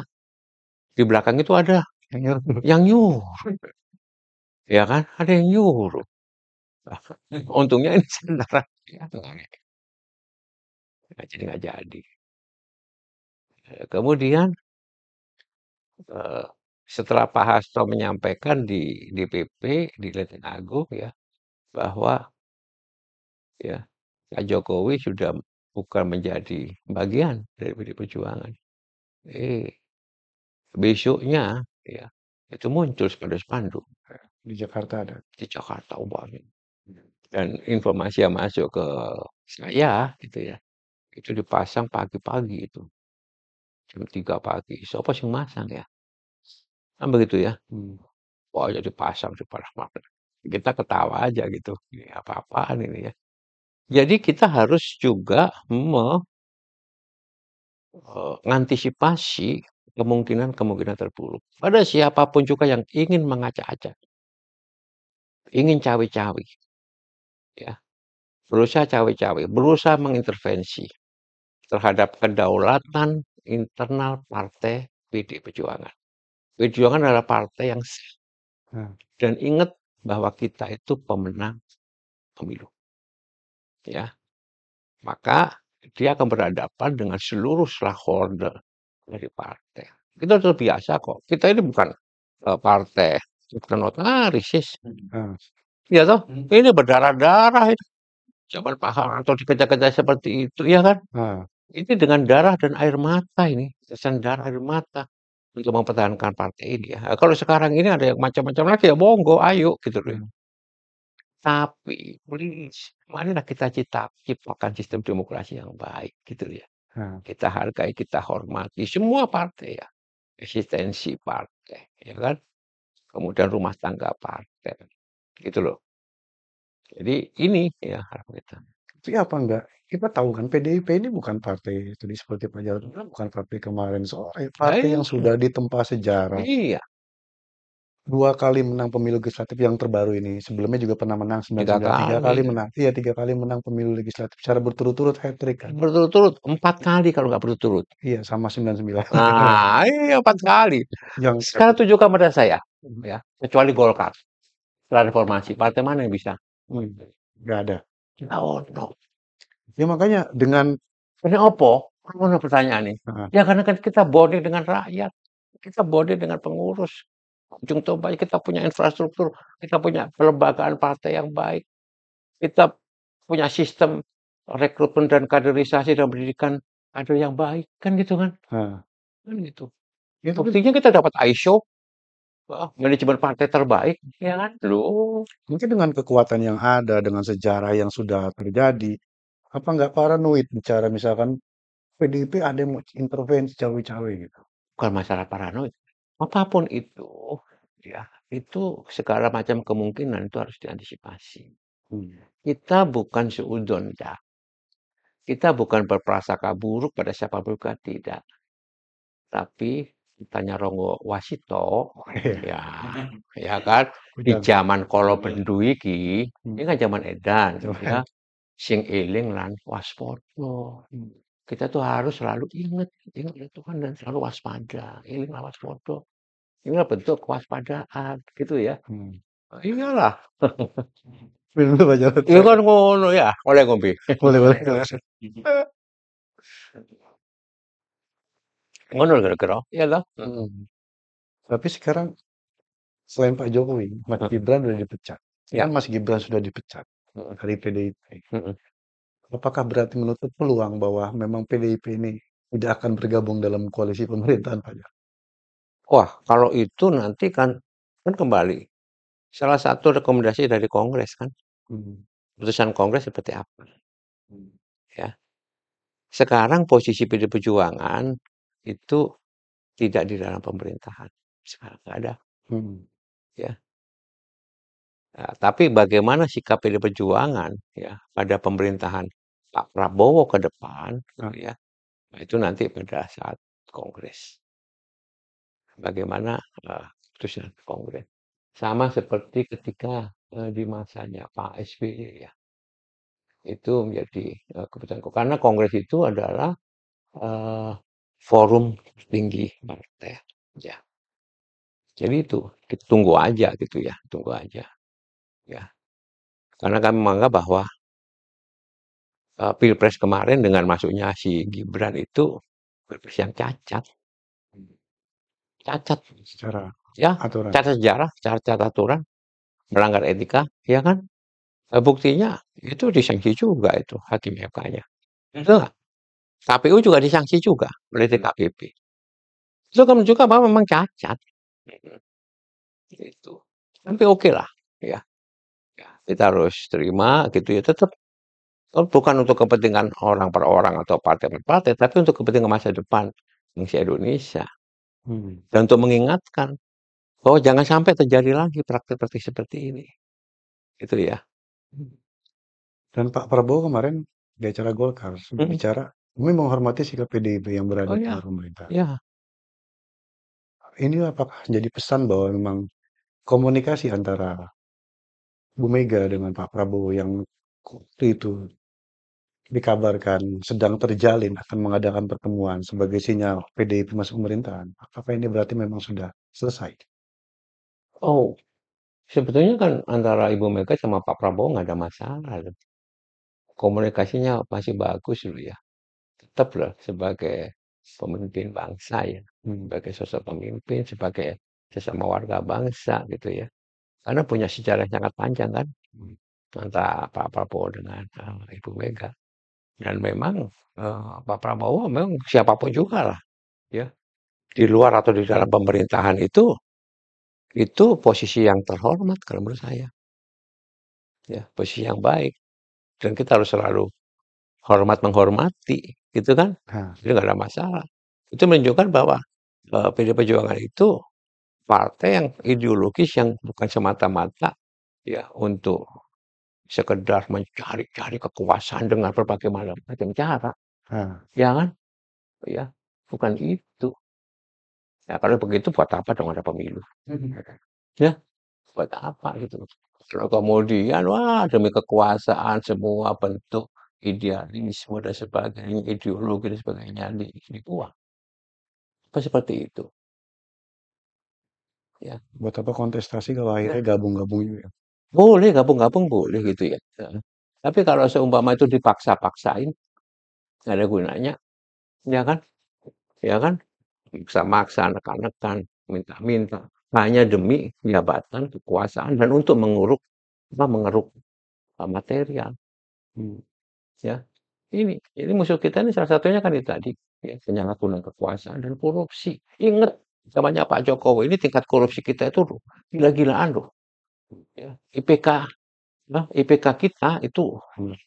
di belakang itu ada
yang nyuruh.
yang nyuruh, ya kan? Ada yang nyuruh. Nah, untungnya ini sebenarnya ya, jadi nggak jadi. Kemudian eh, setelah Pak Hasto menyampaikan di DPP di Lenteng Agung ya bahwa ya Pak Jokowi sudah bukan menjadi bagian dari PD Perjuangan. Eh, Besoknya ya itu muncul spanduk-spanduk
Di Jakarta ada.
di Jakarta banyak. dan informasi yang masuk ke saya gitu ya, itu dipasang pagi-pagi itu, jam 3 pagi. Siapa sih masang ya? Kan begitu ya.
Hmm.
Wah, jadi pasang di mana-mana. Kita ketawa aja gitu. Ini apa-apaan ini ya. Jadi kita harus juga mengantisipasi kemungkinan-kemungkinan terburuk. Pada siapapun juga yang ingin mengacak-acak, ingin cawe-cawe, ya, berusaha cawe-cawe, berusaha mengintervensi terhadap kedaulatan internal partai PD Perjuangan. Perjuangan adalah partai yang sah.
Nah,
Dan ingat bahwa kita itu pemenang pemilu, ya. Maka dia akan berhadapan dengan seluruh stakeholder dari partai. Kita sudah biasa kok. Kita ini bukan partai bukan notaris.
nah,
Ya toh, ini berdarah-darah itu. Zaman Pak Harto dikejar-kejar seperti itu, ya kan?
nah,
Ini dengan darah dan air mata ini, tetesan darah air mata untuk mempertahankan partai ini ya. Nah, kalau sekarang ini ada yang macam-macam lagi ya monggo, ayo gitu loh.
nah,
Tapi please, marilah kita ciptakan sistem demokrasi yang baik gitu ya.
nah.
Kita hargai, kita hormati semua partai ya. Eksistensi partai, ya kan? Kemudian rumah tangga partai, gitu loh. Jadi ini ya harapan kita.
Tapi apa enggak? Kita tahu kan PDIP ini bukan partai tadi seperti Pak Jarod bilang bukan partai kemarin soalnya partai yang
Iya,
sudah ditempa sejarah
iya,
2 kali menang pemilu legislatif yang terbaru ini. Sebelumnya juga pernah menang sembilan
tiga
sembilan, tiga
kali,
kali menang. Iya, 3 kali menang pemilu legislatif secara berturut-turut hat-trick kan.
berturut-turut 4 kali kalau nggak berturut.
Iya, sama 99.
Nah, iya 4 kali.
Yang
Sekarang tunjukkan pada saya, ya, kecuali Golkar, setelah reformasi, partai mana yang bisa?
nggak ada.
Oh no.
Ya makanya dengan
Ini opo? Mana pertanyaan nih?
ah,
Ya karena kan kita bonding dengan rakyat, kita bonding dengan pengurus. Ujung tombaknya kita punya infrastruktur, kita punya kelembagaan partai yang baik, kita punya sistem rekrutmen dan kaderisasi dan pendidikan kader yang baik, kan gitu kan?
ah,
Kan gitu.
ya tapi
Buktinya kita dapat ISO, manajemen partai terbaik, ya kan? Loh,
mungkin dengan kekuatan yang ada, dengan sejarah yang sudah terjadi, apa nggak paranoid bicara misalkan PDIP ada yang mau intervensi cawe-cawe gitu.
bukan masalah paranoid. Apapun itu, ya, itu segala macam kemungkinan itu harus diantisipasi.
Hmm.
Kita bukan seudon, ya. Kita bukan berprasangka buruk pada siapa juga, tidak. Tapi tanya Ronggo Wasito, ya, ya kan, di
Udah.
zaman kala bendu iki,
Hmm.
ini kan zaman edan, ya,
Coba.
sing eling lan waspada.
Hmm.
Kita tuh harus selalu ingat, ingat itu kan dan selalu waspada, eling lan waspada. Inilah bentuk kewaspadaan, gitu ya.
Hmm.
Iyalah,
Minum dulu Pak Jarod.
itu kan ngono ya, oleh ngombe.
Boleh, boleh, boleh.
Ngono kira-kira, iya toh?
Hmm. Tapi sekarang selain Pak Jokowi, Mas
Heeh,
Gibran sudah dipecat.
ya,
Kan Mas Gibran sudah dipecat
heeh,
dari PDIP.
heeh.
Apakah berarti menutup peluang bahwa memang PDIP ini tidak akan bergabung dalam koalisi pemerintahan Pak Jarod?
Wah, kalau itu nanti kan kan kembali, salah satu rekomendasi dari Kongres kan,
Hmm.
putusan Kongres seperti apa,
Hmm.
ya. Sekarang posisi PD Perjuangan itu tidak di dalam pemerintahan, sekarang nggak ada,
Hmm.
ya. Nah, tapi bagaimana sikap PD Perjuangan, ya, pada pemerintahan Pak Prabowo ke depan,
Nah,
ya, nah itu nanti pada saat Kongres. Bagaimana, keputusan Kongres. Sama seperti ketika, di masanya Pak SBY ya. Itu menjadi, keputusan karena kongres itu adalah, eee, forum tinggi partai, ya. Jadi itu, kita tunggu aja gitu ya, tunggu aja, ya. Karena kami menganggap bahwa, pilpres kemarin dengan masuknya si Gibran itu pilpres yang cacat, cacat,
secara
ya,
aturan.
cacat sejarah, cacat aturan, melanggar etika, ya kan? Buktinya itu disanksi juga itu hakim MK-nya. Betul nggak? KPU juga disanksi juga oleh DKPP. Itu kan menunjukkan bahwa memang cacat. Mhm, gitu. Tapi oke lah, ya, ya. kita harus terima gitu ya, tetap bukan untuk kepentingan orang per orang atau partai per partai, tapi untuk kepentingan masa depan bangsa Indonesia.
Hmm.
Dan untuk mengingatkan bahwa jangan sampai terjadi lagi praktik-praktik seperti ini. Itu ya.
Dan Pak Prabowo kemarin di acara Golkar
Mhm.
bicara, kami menghormati sikap PDIP yang berada
Oh
di
ya,
luar pemerintahan.
ya.
Ini apakah jadi pesan bahwa memang komunikasi antara Bu Mega dengan Pak Prabowo yang waktu itu dikabarkan sedang terjalin akan mengadakan pertemuan sebagai sinyal PDIP masuk pemerintahan. Apakah ini berarti memang sudah selesai?
Oh, sebetulnya kan antara Ibu Mega sama Pak Prabowo nggak ada masalah loh. Komunikasinya masih bagus loh ya. Tetap loh sebagai pemimpin bangsa ya. Sebagai sosok pemimpin, sebagai sesama warga bangsa gitu ya. Karena punya sejarah yang sangat panjang kan. Antara Pak Prabowo dengan Ibu Mega. Dan memang Pak Prabowo memang siapapun juga lah ya. Di luar atau di dalam pemerintahan itu posisi yang terhormat kalau menurut saya. Ya, posisi yang baik. Dan kita harus selalu hormat menghormati, gitu kan?
Nah,
Jadi nggak ada masalah. Itu menunjukkan bahwa PD Perjuangan itu partai yang ideologis yang bukan semata-mata ya untuk sekedar mencari-cari kekuasaan dengan berbagai macam cara,
nah,
ya kan? Ya, bukan itu. Ya kalau begitu buat apa dong ada pemilu? Ya, buat apa gitu. Kalau kemudian, wah demi kekuasaan semua bentuk idealisme dan sebagainya, ideologi dan sebagainya dibuang. Apa seperti itu? Ya,
buat apa kontestasi kalau
ya.
akhirnya gabung-gabung juga?
Boleh gabung-gabung boleh gitu ya. Heeh. Tapi kalau seumpama itu dipaksa-paksain, nggak ada gunanya, ya kan? Ya kan? Maksa-maksa, nekan-nekan, minta-minta, hanya demi jabatan, kekuasaan, dan untuk mengeruk material.
Hmm.
Ya, ini musuh kita ini salah satunya kan itu tadi, ya, penyalahgunaan kekuasaan dan korupsi. Ingat zamannya Pak Jokowi ini tingkat korupsi kita itu gila-gilaan loh. Ya. IPK kita itu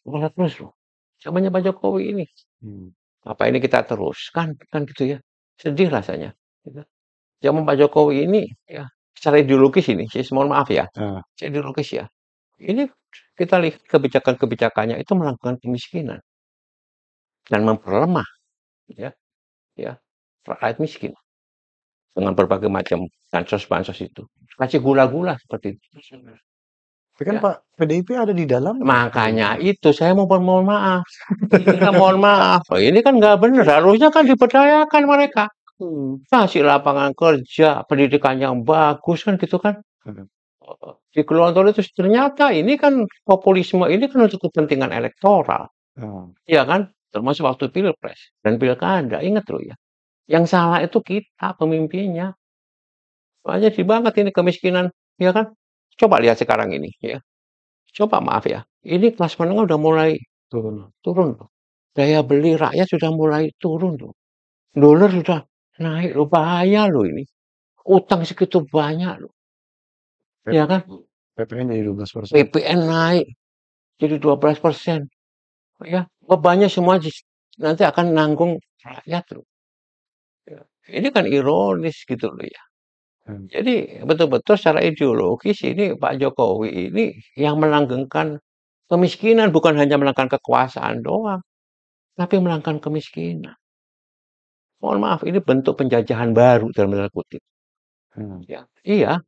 melonjak terus loh. Zamannya Pak Jokowi ini.
Hmm.
Apa ini kita teruskan kan gitu ya. Sedih rasanya. Gitu. Zaman Pak Jokowi ini ya secara ideologis ini, saya mohon maaf ya,
Nah,
secara ideologis ya. Ini kita lihat kebijakan-kebijakannya itu melakukan kemiskinan dan memperlemah ya ya rakyat miskin dengan berbagai macam bansos-bansos itu. Kasih gula-gula seperti itu.
tapi kan
Ya,
Pak PDIP ada di dalamnya.
makanya itu saya mohon maaf. Kita mohon maaf. Oh, ini kan nggak benar. Harusnya kan diberdayakan mereka. Kasih lapangan kerja, pendidikan yang bagus kan gitu kan.
Hmm.
Digelontor itu ternyata ini kan populisme ini kan untuk kepentingan elektoral.
Nah,
Iya kan? Termasuk waktu pilpres dan pilkada. Ingat loh ya. Yang salah itu kita pemimpinnya. Soalnya di banget ini kemiskinan, ya kan? Coba lihat sekarang ini, ya. Coba maaf ya, ini kelas menengah udah mulai
turun.
turun loh. Daya beli rakyat sudah mulai turun loh. Dolar sudah naik loh, bahaya loh ini. Utang segitu banyak loh, ya kan?
PPN jadi 12%.
PPN naik jadi 12%. Ya, bebannya semua nanti akan nanggung rakyat loh. Ya. Ini kan ironis gitu loh ya.
Hmm.
Jadi betul-betul secara ideologis ini Pak Jokowi ini yang melanggengkan kemiskinan, bukan hanya melanggengkan kekuasaan doang, tapi melanggengkan kemiskinan. Mohon maaf, ini bentuk penjajahan baru dalam tanda kutip.
Hmm.
Ya, iya,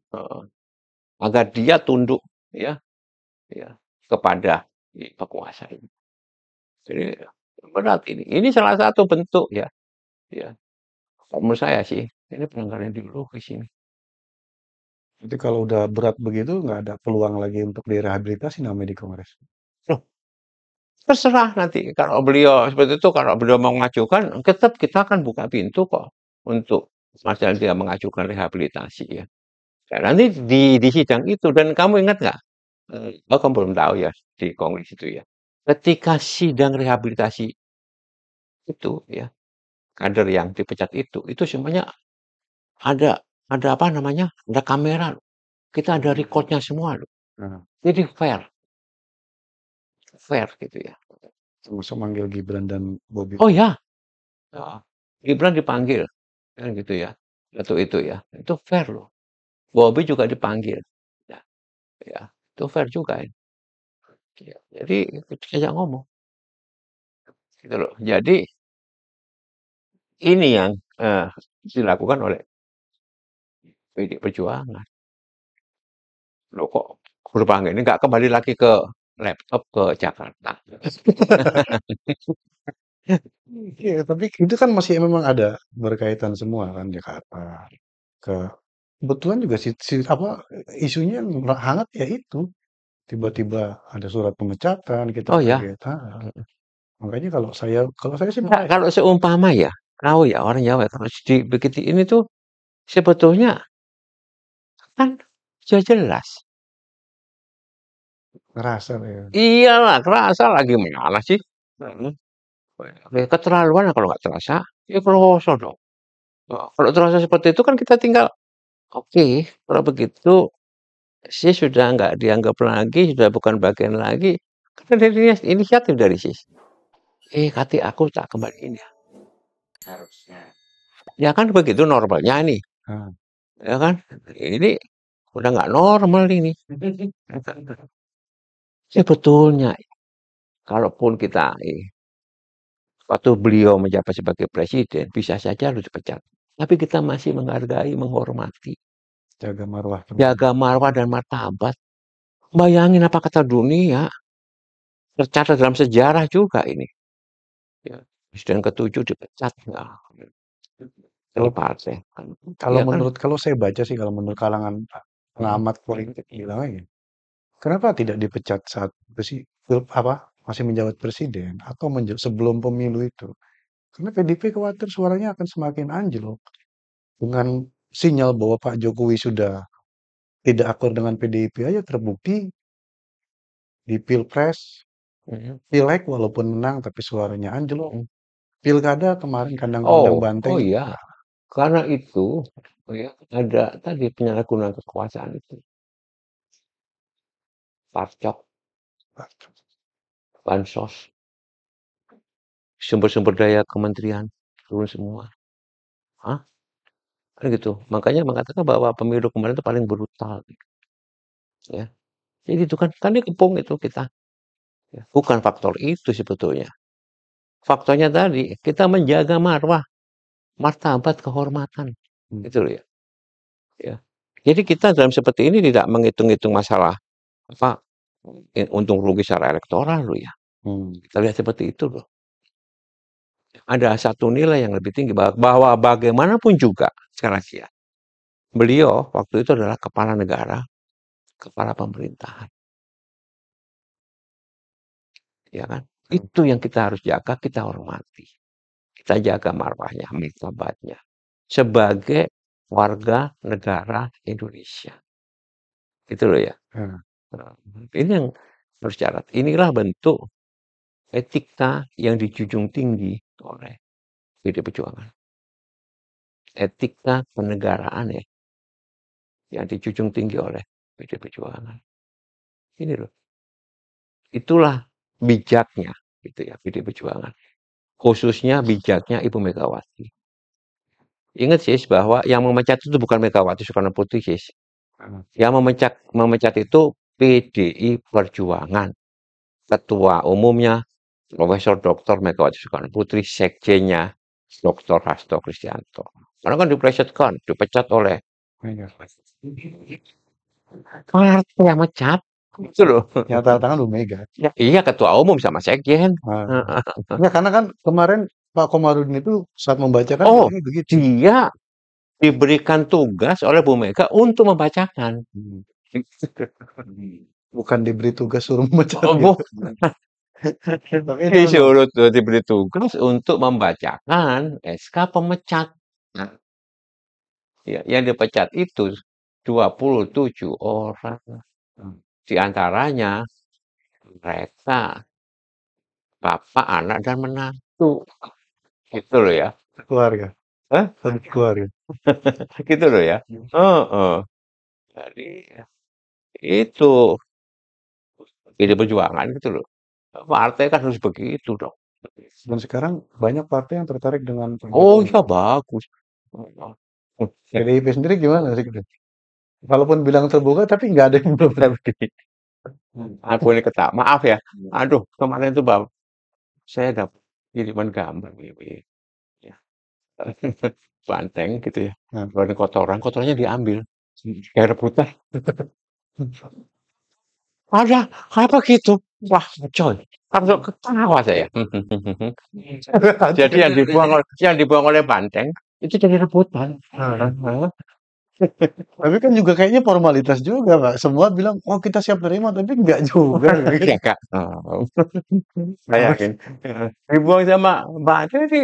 agar dia tunduk, ya, ya, kepada penguasa ini. Jadi berat ini. Ini salah satu bentuk ya, ya. Menurut saya sih, ini pelanggaran ideologis ini.
Jadi kalau udah berat begitu, nggak ada peluang lagi untuk direhabilitasi namanya di Kongres.
Loh, terserah nanti kalau beliau seperti itu, kalau beliau mau mengajukan, tetap kita akan buka pintu kok untuk masalah dia mengajukan rehabilitasi ya. Nah, nanti di sidang itu dan kamu ingat nggak? Oh, kamu belum tahu ya di kongres itu ya. Ketika sidang rehabilitasi itu ya, kader yang dipecat itu semuanya ada apa namanya? Ada kamera loh. Kita ada recordnya semua loh.
Nah,
Jadi fair. fair gitu ya.
Termasuk manggil Gibran dan Bobi.
Oh ya, heeh, Gibran dipanggil, kan gitu ya, waktu itu ya, itu fair loh. Bobi juga dipanggil, ya ya, itu fair juga ya. Iya, jadi diajak ngomong, gitu loh. Jadi ini yang, dilakukan oleh PD Perjuangan. Loh kok gerbang ini nggak kembali lagi ke laptop ke Jakarta?
Iya, tapi itu kan masih memang ada berkaitan semua kan Jakarta ke kebetulan juga apa isunya yang hangat ya itu tiba-tiba ada surat pemecatan kita
Oh ya?
kaget. Ah, makanya kalau saya sih
Enggak,
makanya
kalau seumpama ya, tahu ya orang Jawa kalau begitu ini tuh sebetulnya kan sudah jelas.
ngerasa ya.
Iyalah, kerasa lagi mana sih? Mhm. Keterlaluan kalau nggak terasa, ya kerasa dong. Kalau terasa seperti itu kan kita tinggal, oke, kalau begitu SIS sudah nggak dianggap lagi, sudah bukan bagian lagi. Kan dari inisiatif dari SIS. Hati aku tak kembaliin ya. Harusnya. Ya kan begitu normalnya nih.
Ah,
Ya kan? Ini udah nggak normal ini. Sebetulnya, kalaupun kita waktu beliau menjabat sebagai presiden, bisa saja harus dipecat. Tapi kita masih menghargai, menghormati,
jaga marwah
jaga
presiden.
marwah dan martabat. Bayangin apa kata dunia, tercatat dalam sejarah juga ini. Ya, presiden ketujuh dipecat. Nah, dari
Kalau
partai.
kalau
Iya kan?
kalau saya baca sih kalau menurut kalangan
Mm,
pengamat politik bilangnya, kenapa tidak dipecat saat apa masih menjabat presiden atau sebelum pemilu itu? Karena PDIP khawatir suaranya akan semakin anjlok dengan sinyal bahwa Pak Jokowi sudah tidak akur dengan PDIP aja terbukti di Pilpres,
mm,
Pileg walaupun menang tapi suaranya anjlok.
mm.
Pilkada kemarin kandang-kandang
Oh
banteng.
iya, karena itu oh ya, ada tadi penyalahgunaan kekuasaan itu. Parcok, bansos, sumber-sumber daya kementerian turun semua. Hah? Kan gitu. Makanya mengatakan bahwa pemilu kemarin itu paling brutal, ya. Jadi itu kan kan dikepung itu kita. Ya. Bukan faktor itu sebetulnya. Faktornya tadi kita menjaga marwah, martabat, kehormatan.
Hmm.
Itu loh ya. Ya. Jadi kita dalam seperti ini tidak menghitung-hitung masalah apa untung rugi secara elektoral loh ya.
Hmm.
Kita lihat seperti itu loh. Ada satu nilai yang lebih tinggi bahwa bagaimanapun juga sekali lagi ya. Beliau waktu itu adalah kepala negara, kepala pemerintahan, ya kan? Itu yang kita harus jaga, kita hormati. Kita jaga marwahnya, martabatnya sebagai warga negara Indonesia. Itu loh ya.
Ya,
Ini yang harus syarat. Inilah bentuk etika yang dijunjung tinggi oleh PD Perjuangan. Etika kenegaraan ya, yang dijunjung tinggi oleh PD Perjuangan. Ini loh. Itulah bijaknya gitu ya PD Perjuangan. Khususnya bijaknya Ibu Megawati. Ingat sis bahwa yang memecat itu bukan Megawati Soekarno Putri sis.
ya.
Yang memecat itu PDI Perjuangan. Ketua umumnya Profesor Dr. Megawati Soekarno Putri, sekjennya Dr. Hasto Kristianto. Karena kan dipecat oleh
Mega.
partai yang mecat. Itu loh.
Yang tanda tangan Bu Mega.
Ya, iya ketua umum sama sekjen.
Nah, ya karena kan kemarin Pak Komarudin itu saat membacakan
Oh,
bilangnya begitu.
dia diberikan tugas oleh Bu Mega untuk membacakan.
Hmm. Bukan diberi tugas suruh memecat
Oh,
gitu.
bukan.
Tapi itu memang
Disuruh diberi tugas untuk membacakan SK pemecat. Nah, ya, yang dipecat itu 27 orang. Di antaranya mereka bapak, anak, dan menantu. Gitu loh ya.
keluarga,
Hah?
satu keluarga.
Gitu loh ya. Heeh. Jadi itu ide perjuangan gitu loh. Partai kan harus begitu dong.
Dan sekarang banyak partai yang tertarik dengan Pak
Oh
Jokowi.
iya bagus.
PDIP sendiri gimana sih? Walaupun bilang terbuka, tapi nggak ada yang belum.
Aku ini maaf ya. Aduh, kemarin itu bang, saya dapat kiriman gambar ini, ya. Banteng gitu ya.
Nah,
Keluarin kotoran, kotorannya diambil. Kayak rebutan. Ada, apa gitu? Wah, coy. Langsung ketawa saya. Jadi yang dibuang oleh banteng itu jadi rebutan.
tapi kan juga kayaknya formalitas juga, Pak. Semua bilang, oh kita siap terima, tapi nggak juga.
Ya kak, saya yakin. Dibuang sama banteng ini,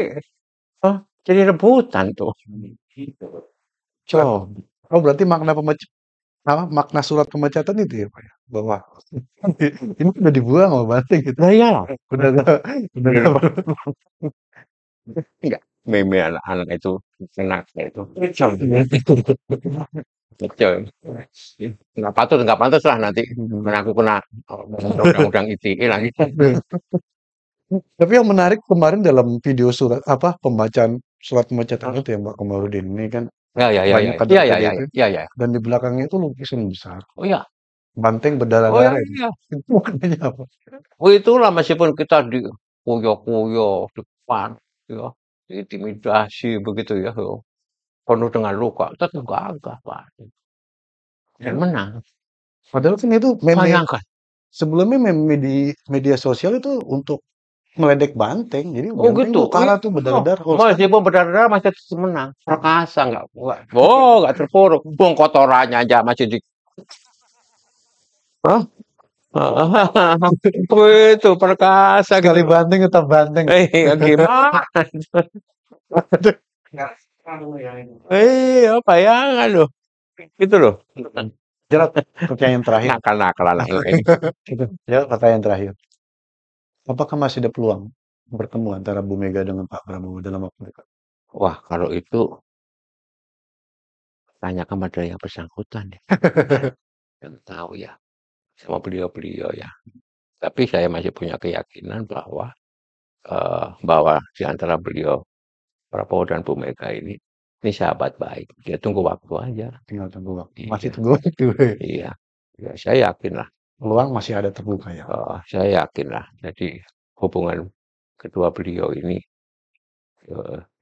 oh, jadi rebutan tuh. Coba.
Oh, berarti makna surat pemecatan itu ya, Pak ya? Bahwa ini udah dibuang sama Banteng gitu.
Nah iyalah.
Udah gak, udah gak perlu.
Enggak, meme anak-anak itu enak itu. Betul. Nggak pantas lah nanti karena aku kena undang-undang ITE lagi.
Tapi yang menarik kemarin dalam video surat apa pembacaan surat pemecatan itu ya Mbak Komarudin ini kan
Ya ya ya ya
banyak kader
ya ya ya
PDIP
ya ya.
dan di belakangnya itu lukisan besar
Oh ya,
Banteng
oh ya
berdarah-darah itu.
ya.
Itu maknanya apa?
Oh itulah meskipun kita dikuyo-kuyo depan, ya, diintimidasi begitu ya, ya, penuh dengan luka, tetap gagah Pak dan
Ya.
menang.
Padahal kan itu meme
Bayangkan.
sebelumnya meme di media sosial itu untuk meledek Banteng. Jadi
Oh
Banteng
gitu.
tuh kalah tuh berdarah-darah. Kalau sekarang
Meskipun berdarah masih tetap menang. Perkasa nggak kuat. Oh nggak terpuruk. Buang kotorannya aja masih di. Hah? Itu perkasa gitu
sekali
loh.
Banteng tetap Banteng.
Gimana? Bayangan loh. Gitu loh.
Jerat pertanyaan terakhir.
Nakal-nakal anak-anak ini.
Ya, pertanyaan terakhir. Apakah masih ada peluang bertemu antara Bu Mega dengan Pak Prabowo dalam waktu dekat?
Wah kalau itu tanyakan pada yang bersangkutan ya. Yang tahu ya. Sama beliau-beliau ya. Tapi saya masih punya keyakinan bahwa di antara beliau Prabowo dan Bu Mega ini sahabat baik. Ya tunggu waktu aja.
Tinggal tunggu waktu. Masih
Iya,
tunggu waktu.
iya. Ya, saya yakin lah.
Peluang masih ada terbuka ya.
Saya yakin lah. Jadi hubungan kedua beliau ini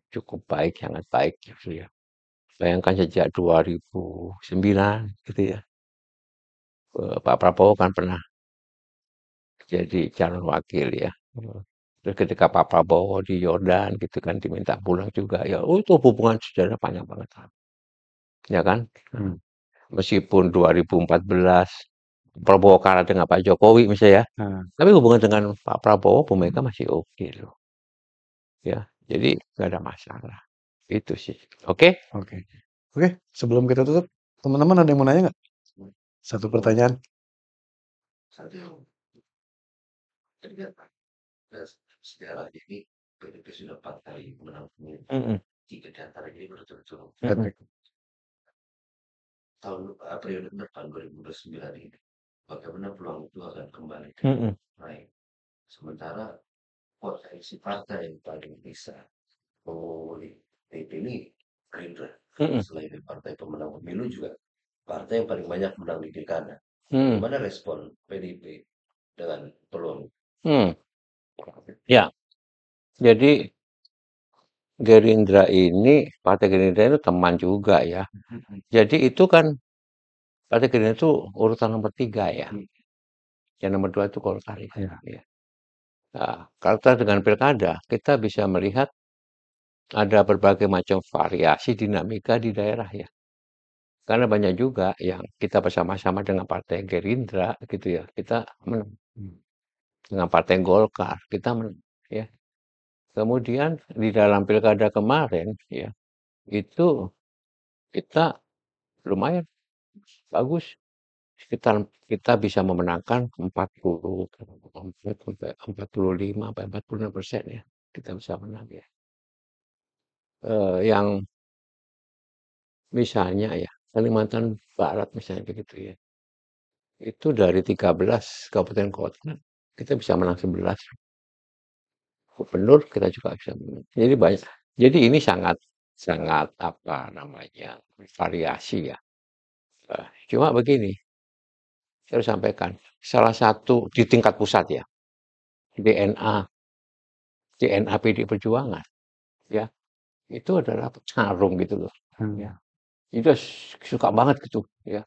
cukup baik, sangat baik gitu ya. Bayangkan sejak 2009 gitu ya. Pak Prabowo kan pernah jadi calon wakil ya. Terus ketika Pak Prabowo di Yordan gitu kan diminta pulang juga ya. Oh itu hubungan sejarah panjang banget. Ya kan?
Hmm.
Meskipun 2014 Prabowo kalah dengan Pak Jokowi misalnya ya.
Nah,
Tapi hubungan dengan Pak Prabowo, Bu Mega masih oke loh. Ya, jadi nggak ada masalah. Itu sih. Oke?
oke. Oke, sebelum kita tutup, teman-teman ada yang mau nanya nggak? Satu pertanyaan.
Sejarah ini PDIP sudah 4 kali menang pemilu.
Mm-mm.
3 di antara ini berturut-turut.
Mm-mm.
Tahun periode depan 2029 ini, bagaimana peluang itu akan kembali
Mm-mm.
naik. Sementara potensi partai yang paling bisa dipilih Gerindra.
Mm-mm.
Selain partai pemenang pemilu juga partai yang paling banyak menang di pilkada.
Mm.
Bagaimana respon PDIP dengan peluang?
Mm. Ya, jadi Gerindra ini, Partai Gerindra itu teman juga ya. Jadi itu kan Partai Gerindra itu urutan nomor 3 ya. Yang nomor 2 itu Golkar ya.
Ya.
Ya. Nah, kalau kita dengan pilkada, kita bisa melihat ada berbagai macam variasi dinamika di daerah ya. Karena banyak juga yang kita bersama-sama dengan Partai Gerindra gitu ya. Kita menang. Dengan Partai Golkar, kita menang ya. Kemudian di dalam pilkada kemarin ya, itu kita lumayan bagus. Kita bisa memenangkan 44 sampai 45 sampai 46% ya. Kita bisa menang ya. Yang misalnya ya, Kalimantan Barat misalnya begitu ya. Itu dari 13 kabupaten kota kita bisa menang 11. Gubernur kita juga bisa menang. Jadi banyak. Jadi ini sangat sangat apa namanya variasi ya. Cuma begini, saya harus sampaikan, salah satu di tingkat pusat ya, DNA DNA PD Perjuangan ya, itu adalah petarung gitu loh. Ya. Itu suka banget gitu ya.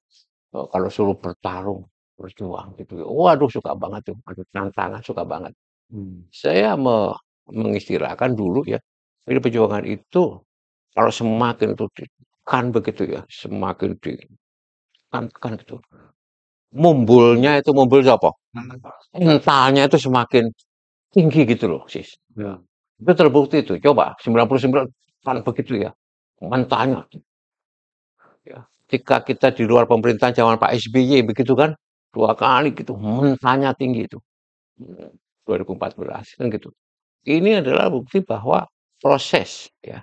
Kalau suruh bertarung, berjuang gitu. Waduh suka banget tuh, ada tantangan suka banget. Saya mengistilahkan dulu ya, PD Perjuangan itu kalau semakin itu ditekan begitu ya, semakin ditekan gitu. Mumbulnya itu mumbul apa? Mentalnya itu semakin tinggi gitu loh, sis. Ya. Itu terbukti itu. Coba 99 kan begitu ya. Mentalnya ya. Ketika kita di luar pemerintahan zaman Pak SBY begitu kan, 2 kali gitu, mentalnya tinggi itu. 2014 kan gitu. Ini adalah bukti bahwa proses ya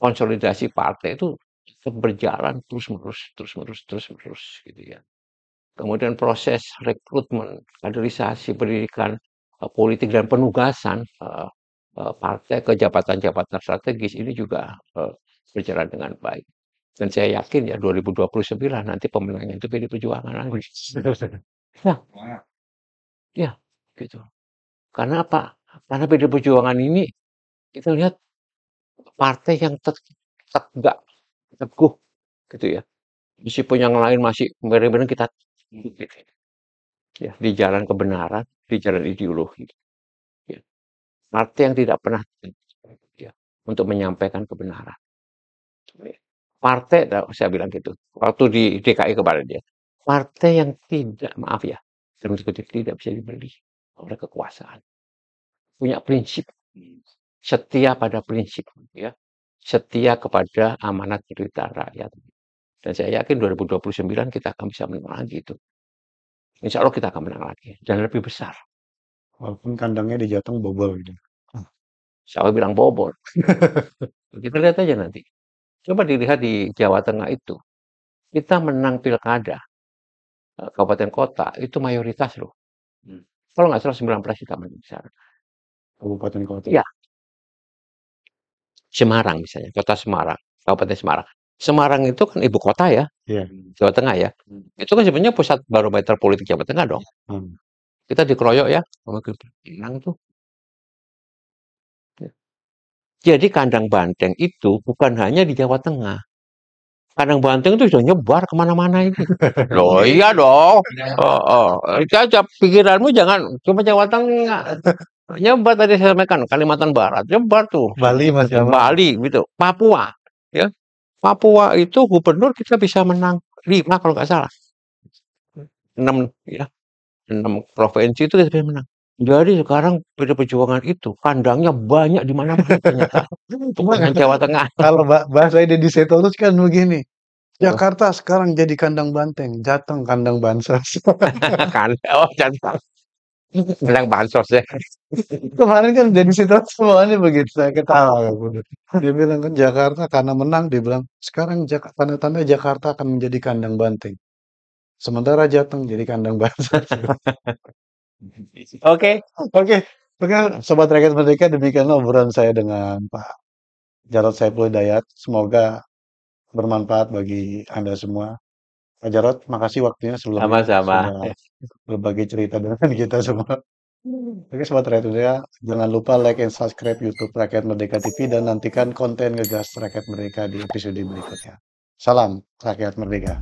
konsolidasi partai itu berjalan terus menerus gitu ya. Kemudian proses rekrutmen, kaderisasi, pendidikan politik dan penugasan partai ke jabatan-jabatan strategis ini juga berjalan dengan baik. Dan saya yakin ya 2029 nanti pemenangnya itu PD Perjuangan lagi. Ya, ya, gitu. Karena apa? Karena PD Perjuangan ini kita lihat partai yang tegak, teguh, gitu ya. Meskipun yang lain masih benar-benar kita ya, di jalan kebenaran, di jalan ideologi. Ya. Partai yang tidak pernah ya, untuk menyampaikan kebenaran. Partai, saya bilang gitu, waktu di DKI kemarin ya, partai yang tidak, maaf ya, tidak bisa dibeli oleh kekuasaan. Punya prinsip, setia pada prinsip, ya, setia kepada amanat perintah rakyat. Dan saya yakin 2029 kita akan bisa menang lagi itu. Insya Allah kita akan menang lagi dan lebih besar.
Walaupun kandangnya di Jateng bobol gitu.
Saya bilang bobol. Kita lihat aja nanti. Coba dilihat di Jawa Tengah itu. Kita menang pilkada kabupaten kota itu mayoritas loh. Kalau nggak salah 19 kita menang di sana.
Kabupaten kota.
Ya. Semarang misalnya, kota Semarang, Kabupaten Semarang. Semarang itu kan ibu kota ya, Jawa Tengah ya. Itu kan sebenarnya pusat barometer politik Jawa Tengah dong. Kita dikeroyok ya, menang tuh. Jadi kandang banteng itu bukan hanya di Jawa Tengah. Kandang banteng itu sudah nyebar kemana-mana ini. Loh iya dong. Pikiranmu jangan cuma Jawa Tengah. Nyebar tadi saya sampaikan Kalimantan Barat, nyebar tuh.
Bali Mas ya.
Bali gitu, Papua, ya. Papua itu gubernur kita bisa menang 5 kalau nggak salah. 6 ya. 6 provinsi itu kita bisa menang. Jadi sekarang PD Perjuangan itu kandangnya banyak di mana-mana ternyata. Bukan Jawa Tengah.
Kalau bahasa Deddy Sitorus kan begini. Jakarta sekarang jadi kandang banteng, Jateng kandang bansos.
Jateng. Kandang bansos ya.
Kemarin kan Deddy Sitorus semuanya begitu, saya ketawa. Dia bilang kan Jakarta karena menang, dia bilang sekarang tanda-tanda Jakarta akan menjadi kandang banteng. Sementara Jateng jadi kandang bansos. Oke. Sobat Rakyat Merdeka, demikianlah obrolan saya dengan Pak Jarod Saiful Hidayat. Semoga bermanfaat bagi Anda semua. Pak Jarod, makasih waktunya sebelumnya
Sama-sama.
sudah berbagi cerita dengan kita semua. Oke, Sobat Rakyat Merdeka, jangan lupa like and subscribe YouTube Rakyat Merdeka TV dan nantikan konten Ngegas Rakyat Merdeka di episode berikutnya. Salam Rakyat Merdeka.